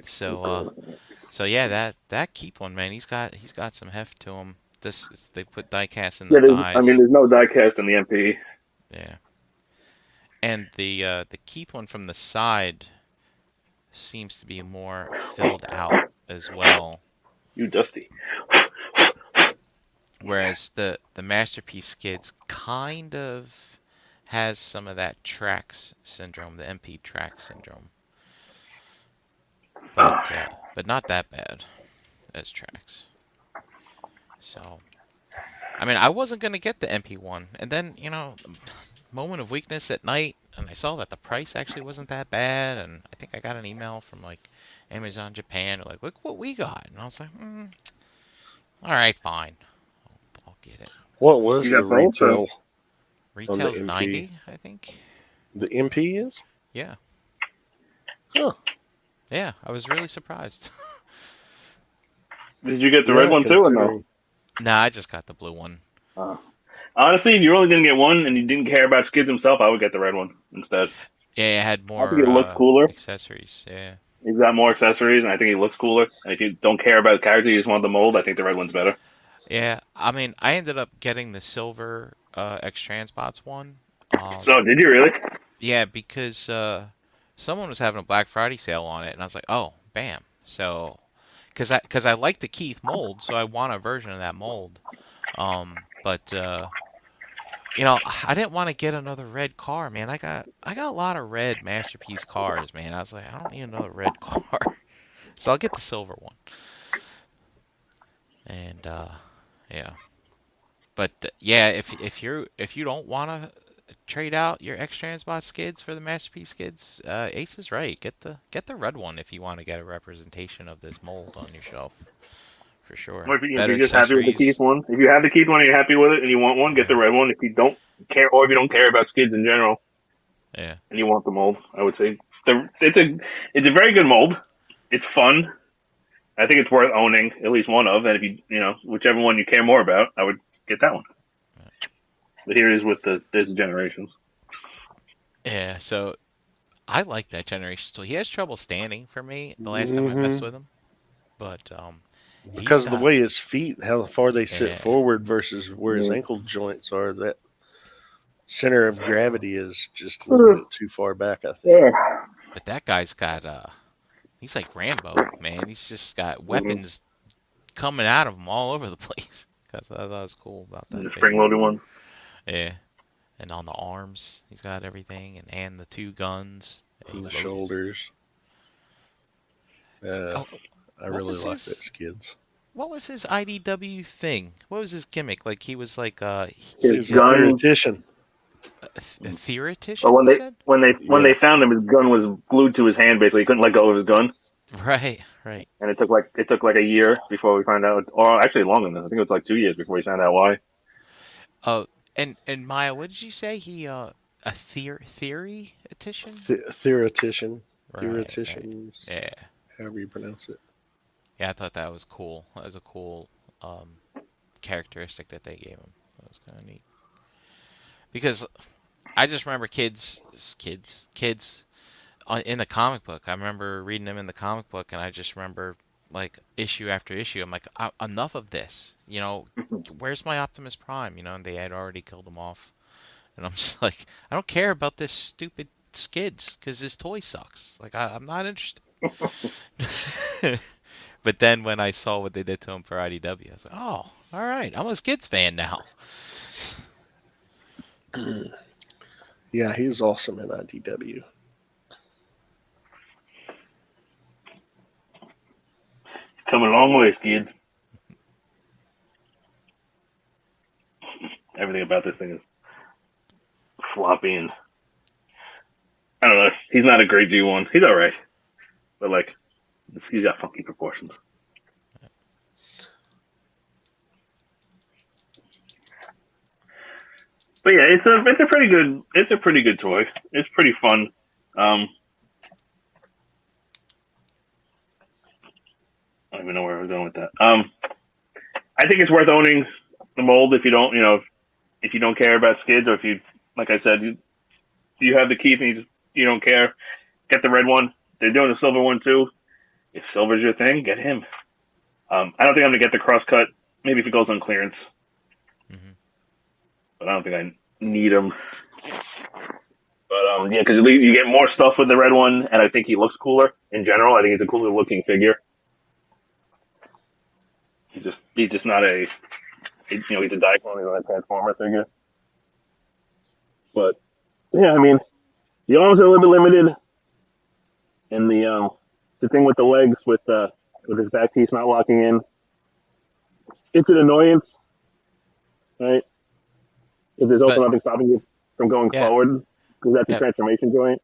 So yeah, that Keep one, man, he's got some heft to him. They put die cast in Yeah, the dies. there's no die cast in the MP. Yeah, and the Keep one from the side seems to be more filled out as well. You dusty. Whereas the Masterpiece Skids kind of has some of that Trax syndrome, the MP Trax syndrome, but not that bad as Trax. So, I mean, I wasn't gonna get the MP1, and then moment of weakness at night, and I saw that the price actually wasn't that bad, and I think I got an email from like Amazon Japan, like, look what we got, and I was like, all right, fine, I'll get it. What was You the got both? retail on the Retail's MP? 90, I think. The MP is? Yeah. Huh. Yeah, I was really surprised. Did you get the Yeah, red one too, or no? considering. Nah, I just got the blue one. Honestly, if you really didn't get one and you didn't care about Skids himself, I would get the red one instead. Yeah, it had I think more it looks cooler. accessories. Yeah. He's got more accessories, and I think he looks cooler. And if you don't care about the character, you just want the mold, I think the red one's better. Yeah, I mean, I ended up getting the silver X-Transbots one. So, did you really? Yeah, because someone was having a Black Friday sale on it, and I was like, oh, bam. So, because I like the Keith mold, so I want a version of that mold. But I didn't want to get another red car, man. I got a lot of red Masterpiece cars, man. I was like, I don't need another red car, so I'll get the silver one. And yeah, but yeah, if you don't want to trade out your X-Transbot skids for the Masterpiece skids, Ace is right. Get the red one if you want to get a representation of this mold on your shelf, for sure. Or if Better you're just happy with the accessories. Keith one. If you have the Keith one and you're happy with it and you want one, get the Yeah. red one. If you don't care, or if you don't care about Skids in general, Yeah. and you want the mold, I would say it's a very good mold. It's fun. I think it's worth owning at least one of, and if whichever one you care more about, I would get that one. But here it is with this generations. Yeah. So I like that generation still. He has trouble standing for me the last time I messed with him, but Because of the way his feet, how far they sit Yeah. forward versus where his ankle joints are, that center of gravity is just a little bit too far back, I think. But that guy's got he's like Rambo, man. He's just got weapons coming out of him all over the place. That's what I thought was cool about that. The spring-loaded one. Yeah. And on the arms, he's got everything, and the two guns. And the shoulders. I really like that Skids. What was his IDW thing? What was his gimmick? Like he was like he was a theoretician. A theoretician? Well, when they found him, his gun was glued to his hand. Basically, he couldn't let go of his gun. Right. And it took like a year before we found out, or actually longer than that. I think it was like 2 years before we found out why. Oh, and Maya, what did you say? He a theoretician? Theoretician. Right, Theoretician. right. Yeah. However you pronounce it. Yeah, I thought that was cool. That was a cool characteristic that they gave him. That was kind of neat. Because I just remember kids in the comic book. I remember reading them in the comic book, and I just remember like issue after issue. I'm like, enough of this. Where's my Optimus Prime? And they had already killed him off And I'm just like, I don't care about this stupid Skids because this toy sucks. Like, I'm not interested. But then when I saw what they did to him for IDW, I was like, oh, all right, I'm a Skids fan now. Yeah, he's awesome in IDW. Come a long way, Skids. Everything about this thing is floppy, and I don't know. He's not a great G1. He's all right, but like, he's got funky proportions. But yeah, it's a pretty good toy. It's pretty fun. I don't even know where I was going with that. I think it's worth owning the mold if you don't, if you don't care about Skids, or if you, like I said, you have the Keith and you don't care, get the red one. They're doing the silver one too. If silver's your thing, get him. I don't think I'm gonna get the crosscut. Maybe if it goes on clearance, but I don't think I need him. But yeah, because you get more stuff with the red one, and I think he looks cooler in general. I think he's a cooler looking figure. He's just not a, he's a Diaclone, he's not a Transformer figure. But yeah, I mean, the arms are a little bit limited, and the thing with the legs with his back piece not locking in, it's an annoyance, right? If there's also nothing stopping you from going forward, because that's a transformation joint.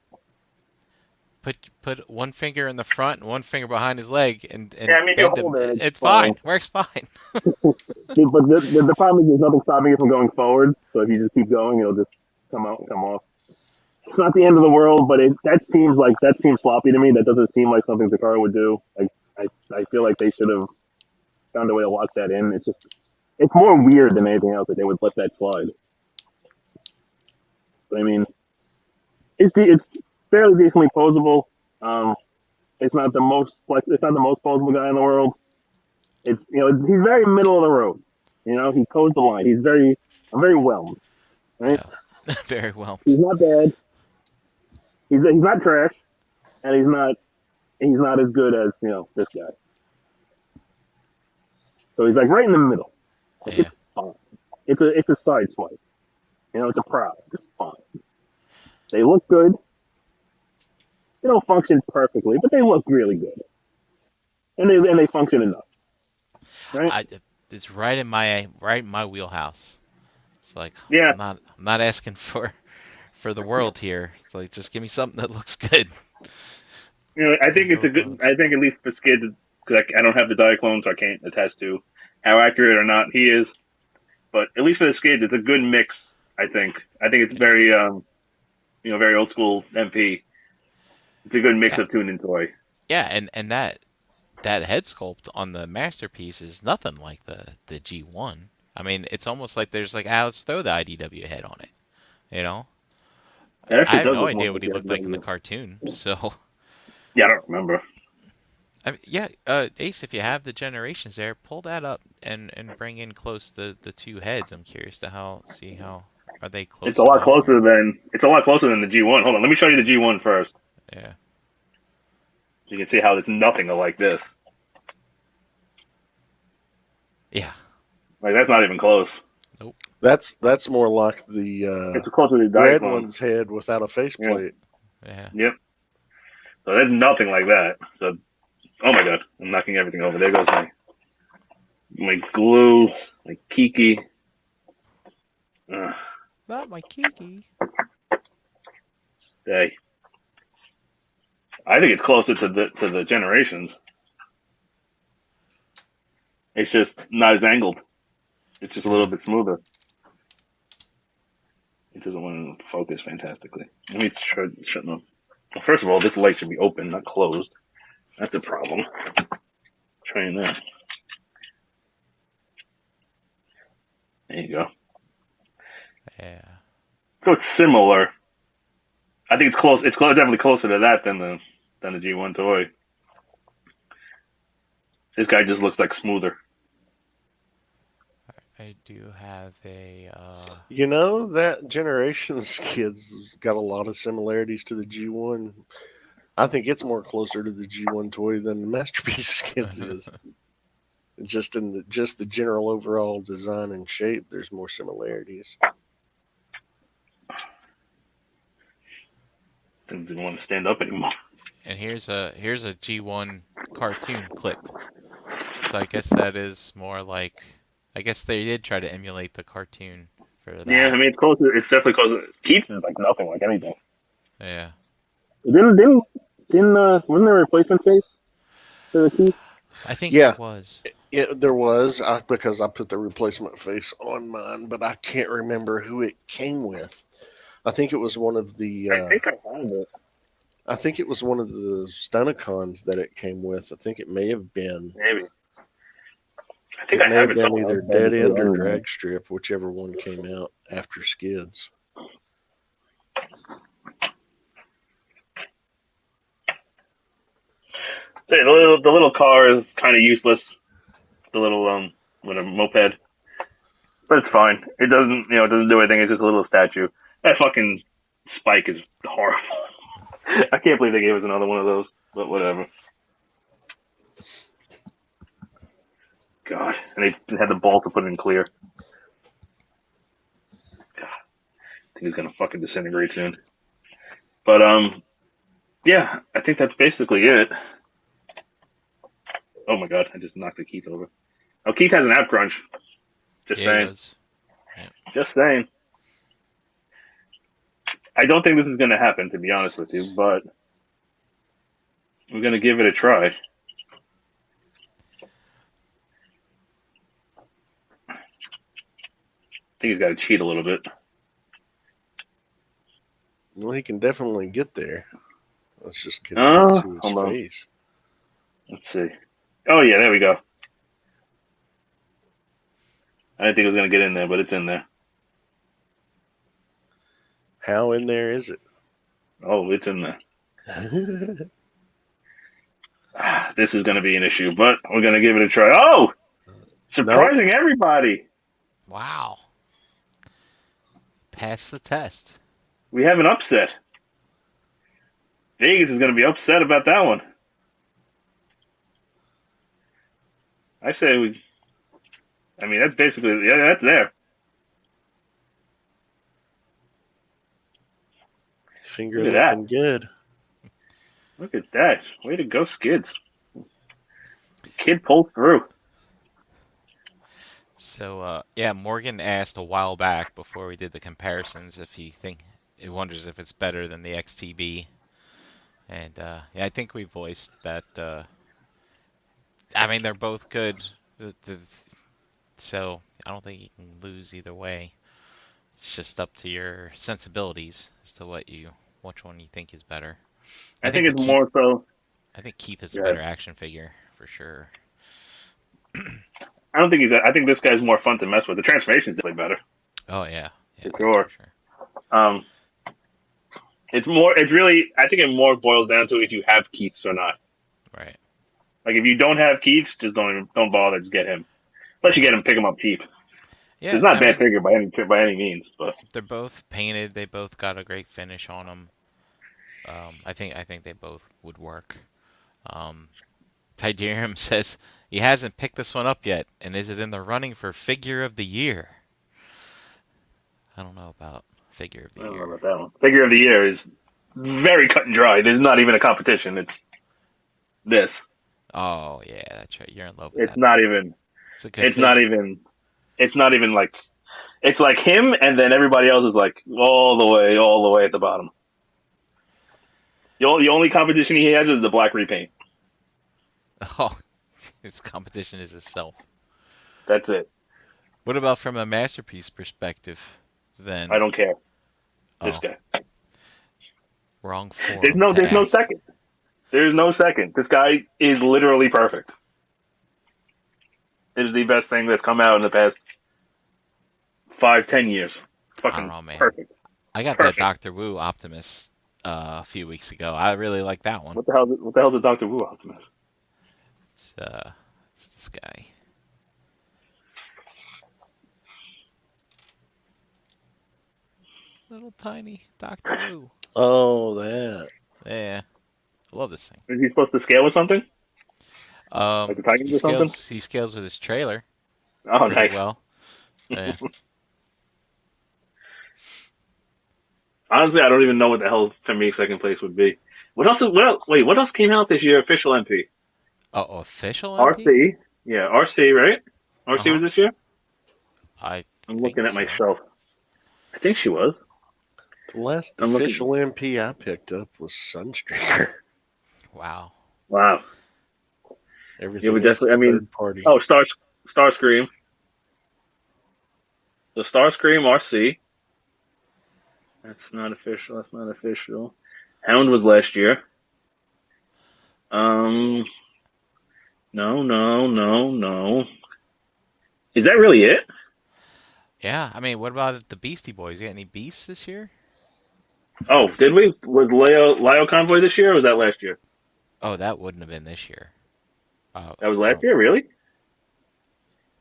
Put one finger in the front and one finger behind his leg, and yeah, I mean, bend him. It's fine. Works fine. But the problem is there's nothing stopping you from going forward. So if you just keep going, it'll just come off. It's not the end of the world, but that seems sloppy to me. That doesn't seem like something Takara would do. I feel like they should have found a way to lock that in. It's more weird than anything else that they would let that slide. But I mean, it's fairly decently posable. It's not the most posable guy in the world. He's very middle of the road. He toes the line. I'm very whelmed, right? Yeah. Very well. He's not bad. He's not trash, and he's not as good as this guy. So he's like right in the middle. Yeah. It's fine. It's a side swipe. It's a proud. It's fine. They look good. They don't function perfectly, but they look really good, and they function enough. Right? It's right in my wheelhouse. It's like, yeah. I'm not asking for the world here. It's like, just give me something that looks good. I think it's a good. I think at least for Skids, because I don't have the Diaclone, so I can't attest to how accurate or not he is. But at least for the Skids, it's a good mix. I think it's very, very old school MP. It's a good mix of tune and toy. Yeah, and that head sculpt on the masterpiece is nothing like the G1. I mean, it's almost like there's like, let's throw the IDW head on it. I have no idea what he looked like in the cartoon. So. Yeah, I don't remember. Ace, if you have the generations there, pull that up and bring in close the two heads. I'm curious to see how are they close. It's a lot closer than the G1. Hold on, let me show you the G1 first. Yeah. So you can see how it's nothing like this. Yeah. Like that's not even close. Nope. That's more like the it's closer to the red one's head without a faceplate. Yeah. Yep. So there's nothing like that. So, oh my god, I'm knocking everything over. There goes my glue, my Kiki. Not my Kiki. Hey, I think it's closer to the generations. It's just not as angled. It's just a little bit smoother. It doesn't want to focus fantastically. Let me try shutting up. Well, first of all, this light should be open, not closed. That's a problem. Trying that. There you go. Yeah. So it's similar. I think it's close. It's definitely closer to that than the G1 toy. This guy just looks like smoother. I do have a. You know, that generation of Skids got a lot of similarities to the G1. I think it's more closer to the G1 toy than the Masterpiece Skids is. Just in the general overall design and shape, there's more similarities. Didn't want to stand up anymore. And here's a G1 cartoon clip. So I guess that is more like. I guess they did try to emulate the cartoon for that. Yeah, I mean it's closer. It's definitely closer. Keith's is like nothing like anything. Yeah. Wasn't there a replacement face for the Keith? I think Yeah. there was. There was, because I put the replacement face on mine, but I can't remember who it came with. I think it was one of the. I think I have it. I think it was one of the Stunticons that it came with. I think it may have been. Maybe. I think It I may have have it been somewhere. either Dead End or Drag Strip, whichever one came out after Skids. So the little car is kind of useless. The little whatever moped, but it's fine. It doesn't do anything. It's just a little statue. That fucking Spike is horrible. I can't believe they gave us another one of those. But whatever. God, and they had the ball to put it in clear. God, I think he's gonna fucking disintegrate soon. But yeah, I think that's basically it. Oh my god, I just knocked the Keith over. Oh, Keith has an app crunch. Just saying. Yeah. Just saying. I don't think this is going to happen, to be honest with you, but we're going to give it a try. I think he's got to cheat a little bit. Well, he can definitely get there. Let's just get it to his face. Let's see. Oh, yeah, there we go. I didn't think it was going to get in there, but it's in there. How in there is it? Oh, it's in there. This is going to be an issue, but we're going to give it a try. Oh! Surprising everybody! Wow. Pass the test. We have an upset. Vegas is going to be upset about that one. I say that's basically, yeah, that's there. Finger looking good. Look at that. Way to go, Skids. The kid pulled through. So, yeah, Morgan asked a while back before we did the comparisons if he wonders if it's better than the XTB. And, yeah, I think we voiced that, I mean, they're both good. So, I don't think you can lose either way. It's just up to your sensibilities as to which one you think is better. I think it's more so. I think Keith is a better action figure for sure. I don't think I think this guy's more fun to mess with. The transformation's definitely better. Oh yeah, for sure. It's more. It's really. I think it more boils down to if you have Keiths or not. Right. Like if you don't have Keiths, just don't bother. Just get him. Unless you get him, pick him up cheap. Yeah, it's not a bad figure by any means, but they're both painted. They both got a great finish on them. I think they both would work. Tiderium says he hasn't picked this one up yet, and is it in the running for Figure of the Year? I don't know about Figure of the Year. I don't know about that one. Figure of the Year is very cut and dry. There's not even a competition. It's this. Oh yeah, that's right. You're in love with it's that. Not even. It's not even. It's not even like. It's like him, and then everybody else is like all the way at the bottom. The only competition he has is the black repaint. Oh, his competition is himself. That's it. What about from a masterpiece perspective, then? I don't care. This guy. Wrong form. There's no second. There's no second. This guy is literally perfect. It is the best thing that's come out in the past 5-10 years. Fucking I don't know, man. Perfect. I got that Dr. Wu Optimus a few weeks ago. I really like that one. What the hell is a Dr. Wu Optimus? It's this guy. Little tiny Dr. Wu. Oh, that. Yeah. I love this thing. Is he supposed to scale with something? Like the Titans or something? He scales with his trailer Oh, pretty nice. well. Yeah. Honestly, I don't even know what the hell for me second place would be. What else? Wait, what else came out this year? Official MP. Oh, official MP? RC. Yeah, RC, right? RC was Uh-huh. this year? I I'm think looking at my so. shelf. I think she was. The last I'm looking. official MP I picked up was Sunstreaker. Wow. Wow. It Everything would else definitely. is I mean, third party. oh, Starscream. The Starscream RC. That's not official. That's not official. Hound was last year. No, no, no, no. Is that really it? Yeah, I mean, what about the Beastie Boys? You got any beasts this year? Oh, did we? Was Leo Convoy this year or was that last year? Oh, that wouldn't have been this year. That was last year, really?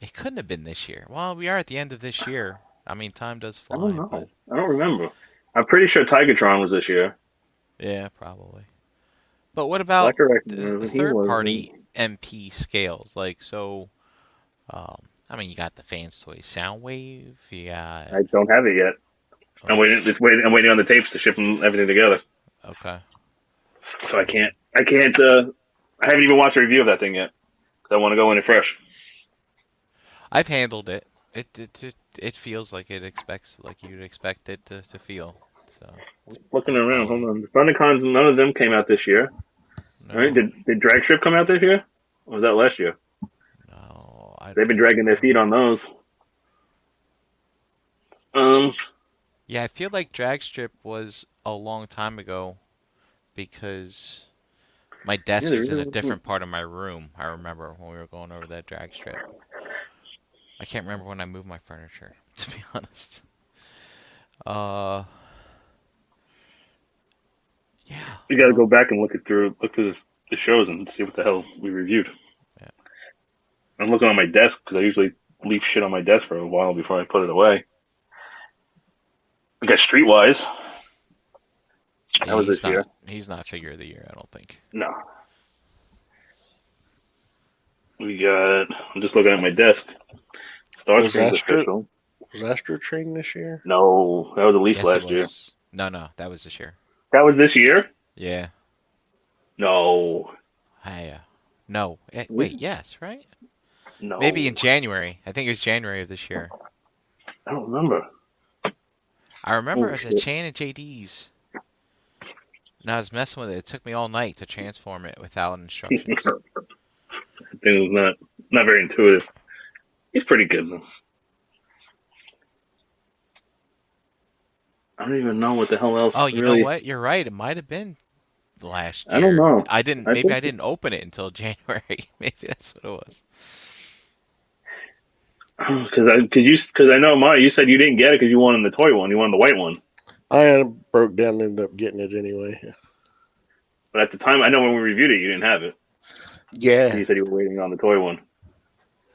It couldn't have been this year. Well, we are at the end of this year. I mean, time does I don't fly, know. but I don't remember. I'm pretty sure Tigatron was this year. yeah, probably. But what about Black the Direction, he third wasn't. party MP scales? Like, so, I mean, you got the Fans Toys Soundwave, you got, I don't have it yet. I'm oh, waiting. I'm waiting on the tapes to ship them everything together. okay. So I can't. I can't. I haven't even watched a review of that thing yet. 'Cause I want to go in it fresh. I've handled it. It feels like like you'd expect it to feel. So, it's Looking good around, hold quality. on. The Thundercons, none of them came out this year. Right? No, Did Drag Strip come out this year? Or was that last year? no, They've been dragging their feet on those. Um, Yeah, I feel like Dragstrip was a long time ago because my yeah, desk there was in a really wasn't. different part of my room. I remember when we were going over that Dragstrip. I can't remember when I moved my furniture, to be honest. Uh, yeah. We got to go back and look through the shows and see what the hell we reviewed. Yeah. I'm looking on my desk because I usually leave shit on my desk for a while before I put it away. We got Streetwise. That was this year. He's not figure of the year, I don't think. No. We got. I'm just looking at my desk. Starscream's official. Was Astro Train this year? No, that was at least Yes, it last year. was. No, that was this year. That was this year? Yeah. No. No. Wait, yes, right? No. Maybe in January. I think it was January of this year. I don't remember. I remember Oh, it was at shit. Chan and JD's. And I was messing with it. It took me all night to transform it without instructions. That thing was not very intuitive. He's pretty good though. I don't even know what the hell else Oh, you know really. what? You're right. It might have been last I don't year. know. Maybe I didn't open it until January. Maybe that's what it was. Because I know Maya, you said you didn't get it because you wanted the toy one. You wanted the white one. I broke down and ended up getting it anyway. But at the time, I know when we reviewed it, you didn't have it. Yeah. You said you were waiting on the toy one.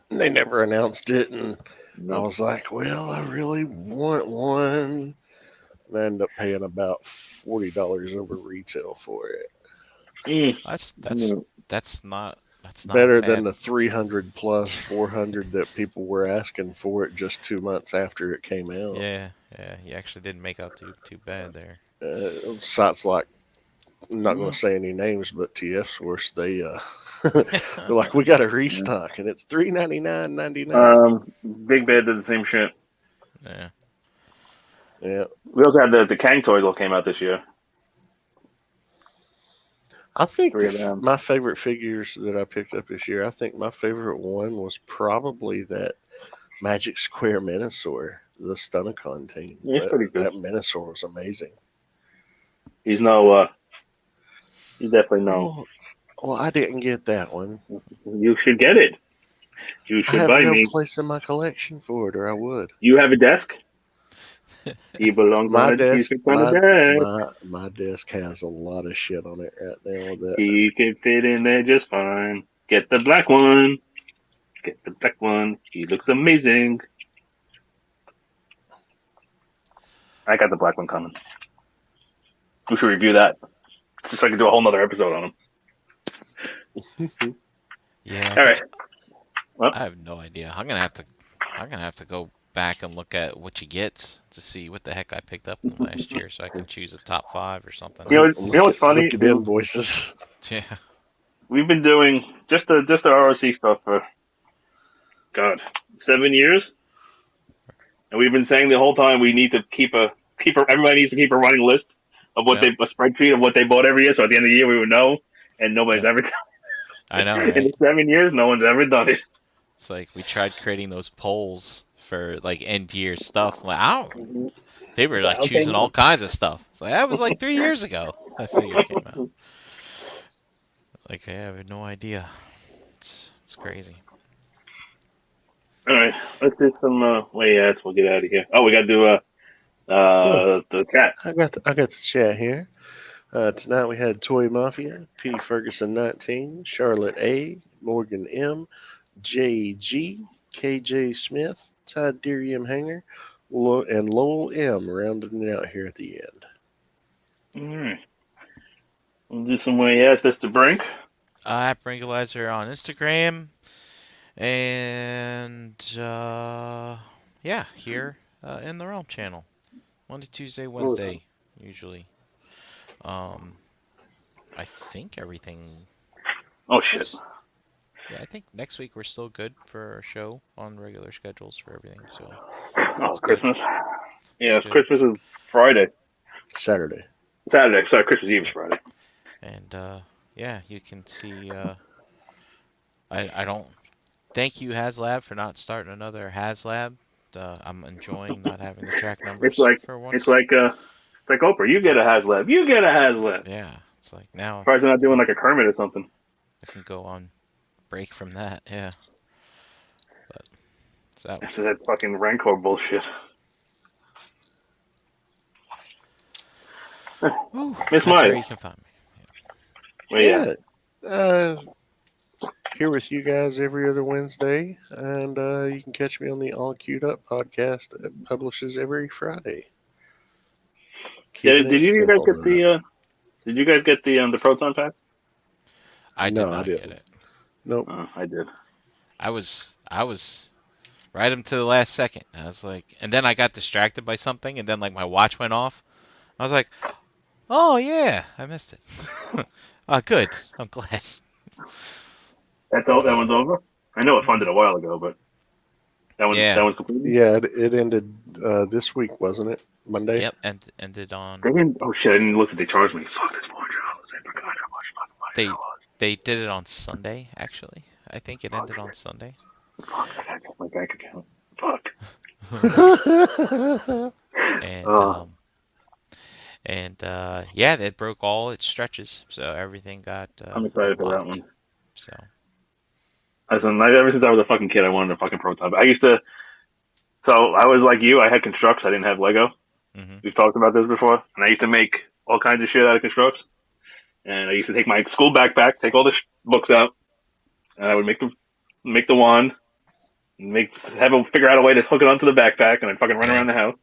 They never announced it, and No. I was like, well, I really want one. And I ended up paying about $40 over retail for it. That's not Better bad. than the 300 plus 400 that people were asking for it just 2 months after it came out. Yeah. You actually didn't make out too bad there. Sites like, I'm not going to say any names, but TF Source, they're like, we got a restock, and it's $399.99. Big Bad did the same shit. Yeah. Yeah. We also had the Kang toys all came out this year. I think Three of them. my favorite figures that I picked up this year, I think my favorite one was probably that Magic Square Minosaur, the Stunnicon team. Yeah, pretty good. That Minosaur was amazing. He's definitely no. Well, I didn't get that one. You should get it. You should buy me. I have no place in my collection for it, or I would. You have a desk? He belongs on a desk. My desk has a lot of shit on it right now. He can fit in there just fine. Get the black one. Get the black one. He looks amazing. I got the black one coming. We should review that. Just so I can do a whole nother episode on them. Yeah, All right. Well, I have no idea. I'm gonna have to go back and look at what you get to see what the heck I picked up in last year, so I can choose a top 5 or something. you know what's funny? Look at invoices. Yeah. We've been doing just the ROC stuff for 7 years, and we've been saying the whole time we need to keep everybody needs to keep a running list of what Yep. a spreadsheet of what they bought every year. So at the end of the year we would know, and nobody's Yep. ever done I know, it. In right? the 7 years, no one's ever done it. It's like we tried creating those polls for like end year stuff. Like, I don't. They were like Okay, choosing all kinds of stuff. It's like that was like 3 years ago. That figure came out. Like I have no idea. It's crazy. All right, let's do some. We'll get out of here. Oh, we got to do the chat. I got the chat here. Tonight we had Toy Mafia, P. Ferguson 19, Charlotte A, Morgan M, JG, KJ Smith, Tyderium Hanger, and Lowell M rounding it out here at the end. All right, we'll do some Mr. Brink. App Regularizer on Instagram, and yeah, here in the Realm channel, Monday, Tuesday, Wednesday, usually. I think everything. Oh shit! Yeah, I think next week we're still good for our show on regular schedules for everything. So. Oh, Christmas. Good. Yeah, Christmas is Friday. Saturday. Sorry, Christmas Eve is Friday. And yeah, you can see. I don't. Thank you, HasLab, for not starting another HasLab. I'm enjoying not having to track numbers for once. It's like Oprah. You get a HasLab. You get a HasLab. Yeah, it's like now. Surprised they're not doing like a Kermit or something. I can go on break from that. Yeah. But so that was. That fucking Rancor bullshit. Whew, Miss that's Maya. where you can find me. Yeah. Here with you guys every other Wednesday, and you can catch me on the All Queued Up podcast that publishes every Friday. Did you guys get the Proton Pack? I did not get it. Nope. I did. I was right up to the last second. I was like, and then I got distracted by something, and then like my watch went off. I was like, oh yeah, I missed it. Good. I'm glad. That one's over. I know it funded a while ago, but that one's completed. Yeah, it ended this week, wasn't it? Monday. Yep, and ended on. Oh shit! I didn't look at they charged me. Fuck, that's $400. I forgot how much fucking money that was. They did it on Sunday, actually. I think it ended on Sunday. Fuck, I gotta check my bank account. Fuck. And yeah, it broke all its stretches, so everything got. I'm excited for that one. So. Ever since I was a fucking kid, I wanted a fucking Proton. I used to. So I was like you. I had Constructs. I didn't have Lego. Mm-hmm. We've talked about this before, and I used to make all kinds of shit out of Constructs. And I used to take my school backpack, take all the books out, and I would make the wand, figure out a way to hook it onto the backpack, and I'd fucking run around the house.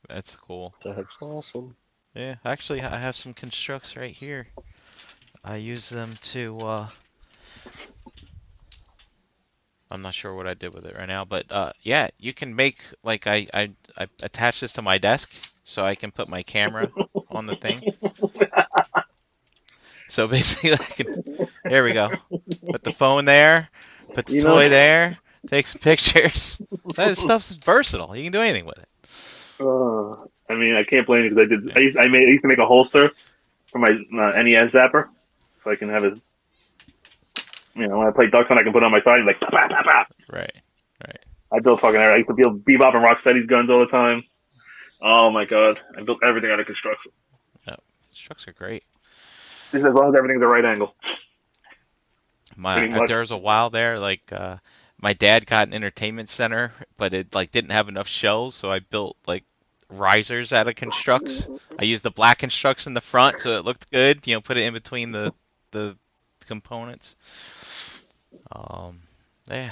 That's cool. That's awesome. Yeah, actually, I have some Constructs right here. I use them to. I'm not sure what I did with it right now, but yeah, you can make like I attach this to my desk so I can put my camera on the thing. So basically, there we go. Put the phone there, put the toy there, take some pictures. That stuff's versatile. You can do anything with it. I mean, I can't blame you because I used to make a holster for my NES zapper, so I can have it. When I play Duck Hunt, I can put it on my side and like, bah, bah, bah. Right. I built I used to build Bebop and Rocksteady's guns all the time. Oh my god, I built everything out of Constructs. No, Constructs are great. Just as long as everything's the right angle. There was a while there, like my dad got an entertainment center, but it like didn't have enough shelves, so I built like risers out of Constructs. I used the black Constructs in the front, so it looked good. Put it in between the components. Yeah,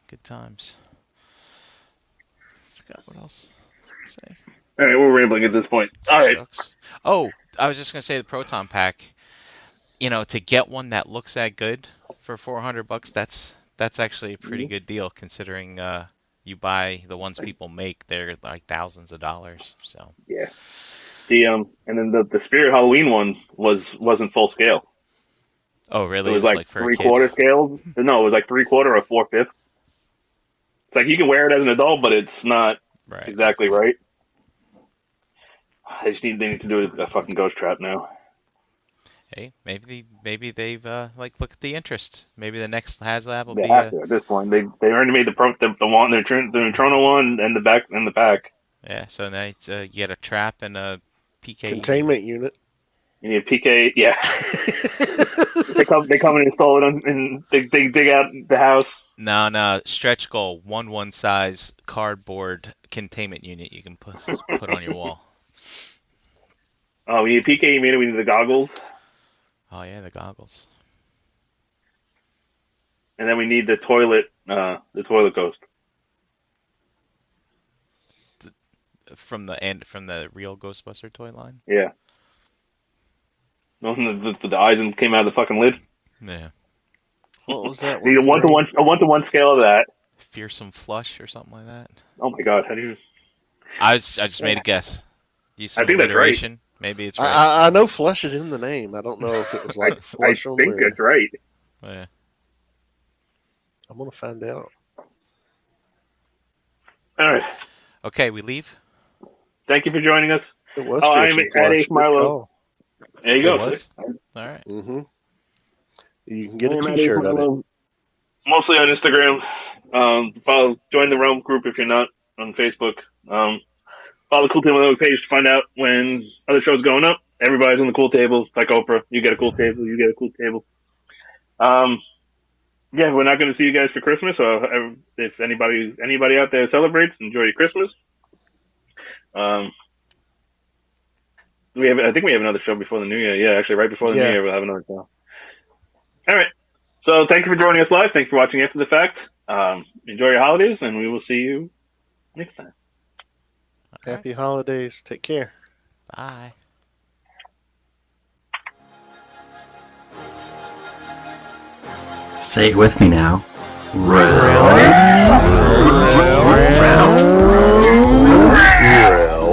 good times. Forgot what else to say. All right, we're rambling at this point. All right. Shucks. Oh, I was just gonna say the Proton Pack. You know, to get one that looks that good for $400, that's actually a pretty good deal considering you buy the ones people make, they're like thousands of dollars. So yeah, and then the Spirit Halloween one wasn't full scale. oh really? It was like for a kid? 3/4 scale. No, it was like 3/4 or 4/5. It's like you can wear it as an adult, but it's not exactly right. They need to do a fucking ghost trap now. Hey, maybe they've like look at the interest. Maybe the next HasLab will They be have to at this point. They already made the one, the Neutrino one, and the pack. Yeah, so now you get a trap and a PK containment unit. You need a PK, yeah. they come and install it and they dig out the house. No, stretch goal, 1/1 size cardboard containment unit you can put on your wall. Oh, we need a PK unit. We need the goggles. Oh yeah, the goggles. And then we need the toilet ghost. From the real Ghostbuster toy line. Yeah. The eyes came out of the fucking lid. Yeah. What was that? Need a 1-to-1 scale of that. Fearsome Flush or something like that. Oh my god! How do you? I just made a guess. I think that's right. Maybe it's right. I know Flush is in the name. I don't know if it was like Flush. I think that's right. Yeah. I'm gonna find out. All right. Okay, we leave. Thank you for joining us. It was I'm at Ace Marlowe. There you go. It was? All right. Mm-hmm. You can get a T-shirt of it. Mostly on Instagram. Join the Realm group if you're not on Facebook. Follow the Cool Table page to find out when other shows going up. Everybody's on the cool table. It's like Oprah. You get a cool table. You get a cool table. Yeah, we're not going to see you guys for Christmas. So if anybody out there celebrates, enjoy your Christmas. I think we have another show before the New Year. Yeah, actually, right before the New Year, we'll have another show. All right. So thank you for joining us live. Thanks for watching after the fact. Enjoy your holidays, and we will see you next time. Happy holidays. Take care. Bye. Say it with me now. Round.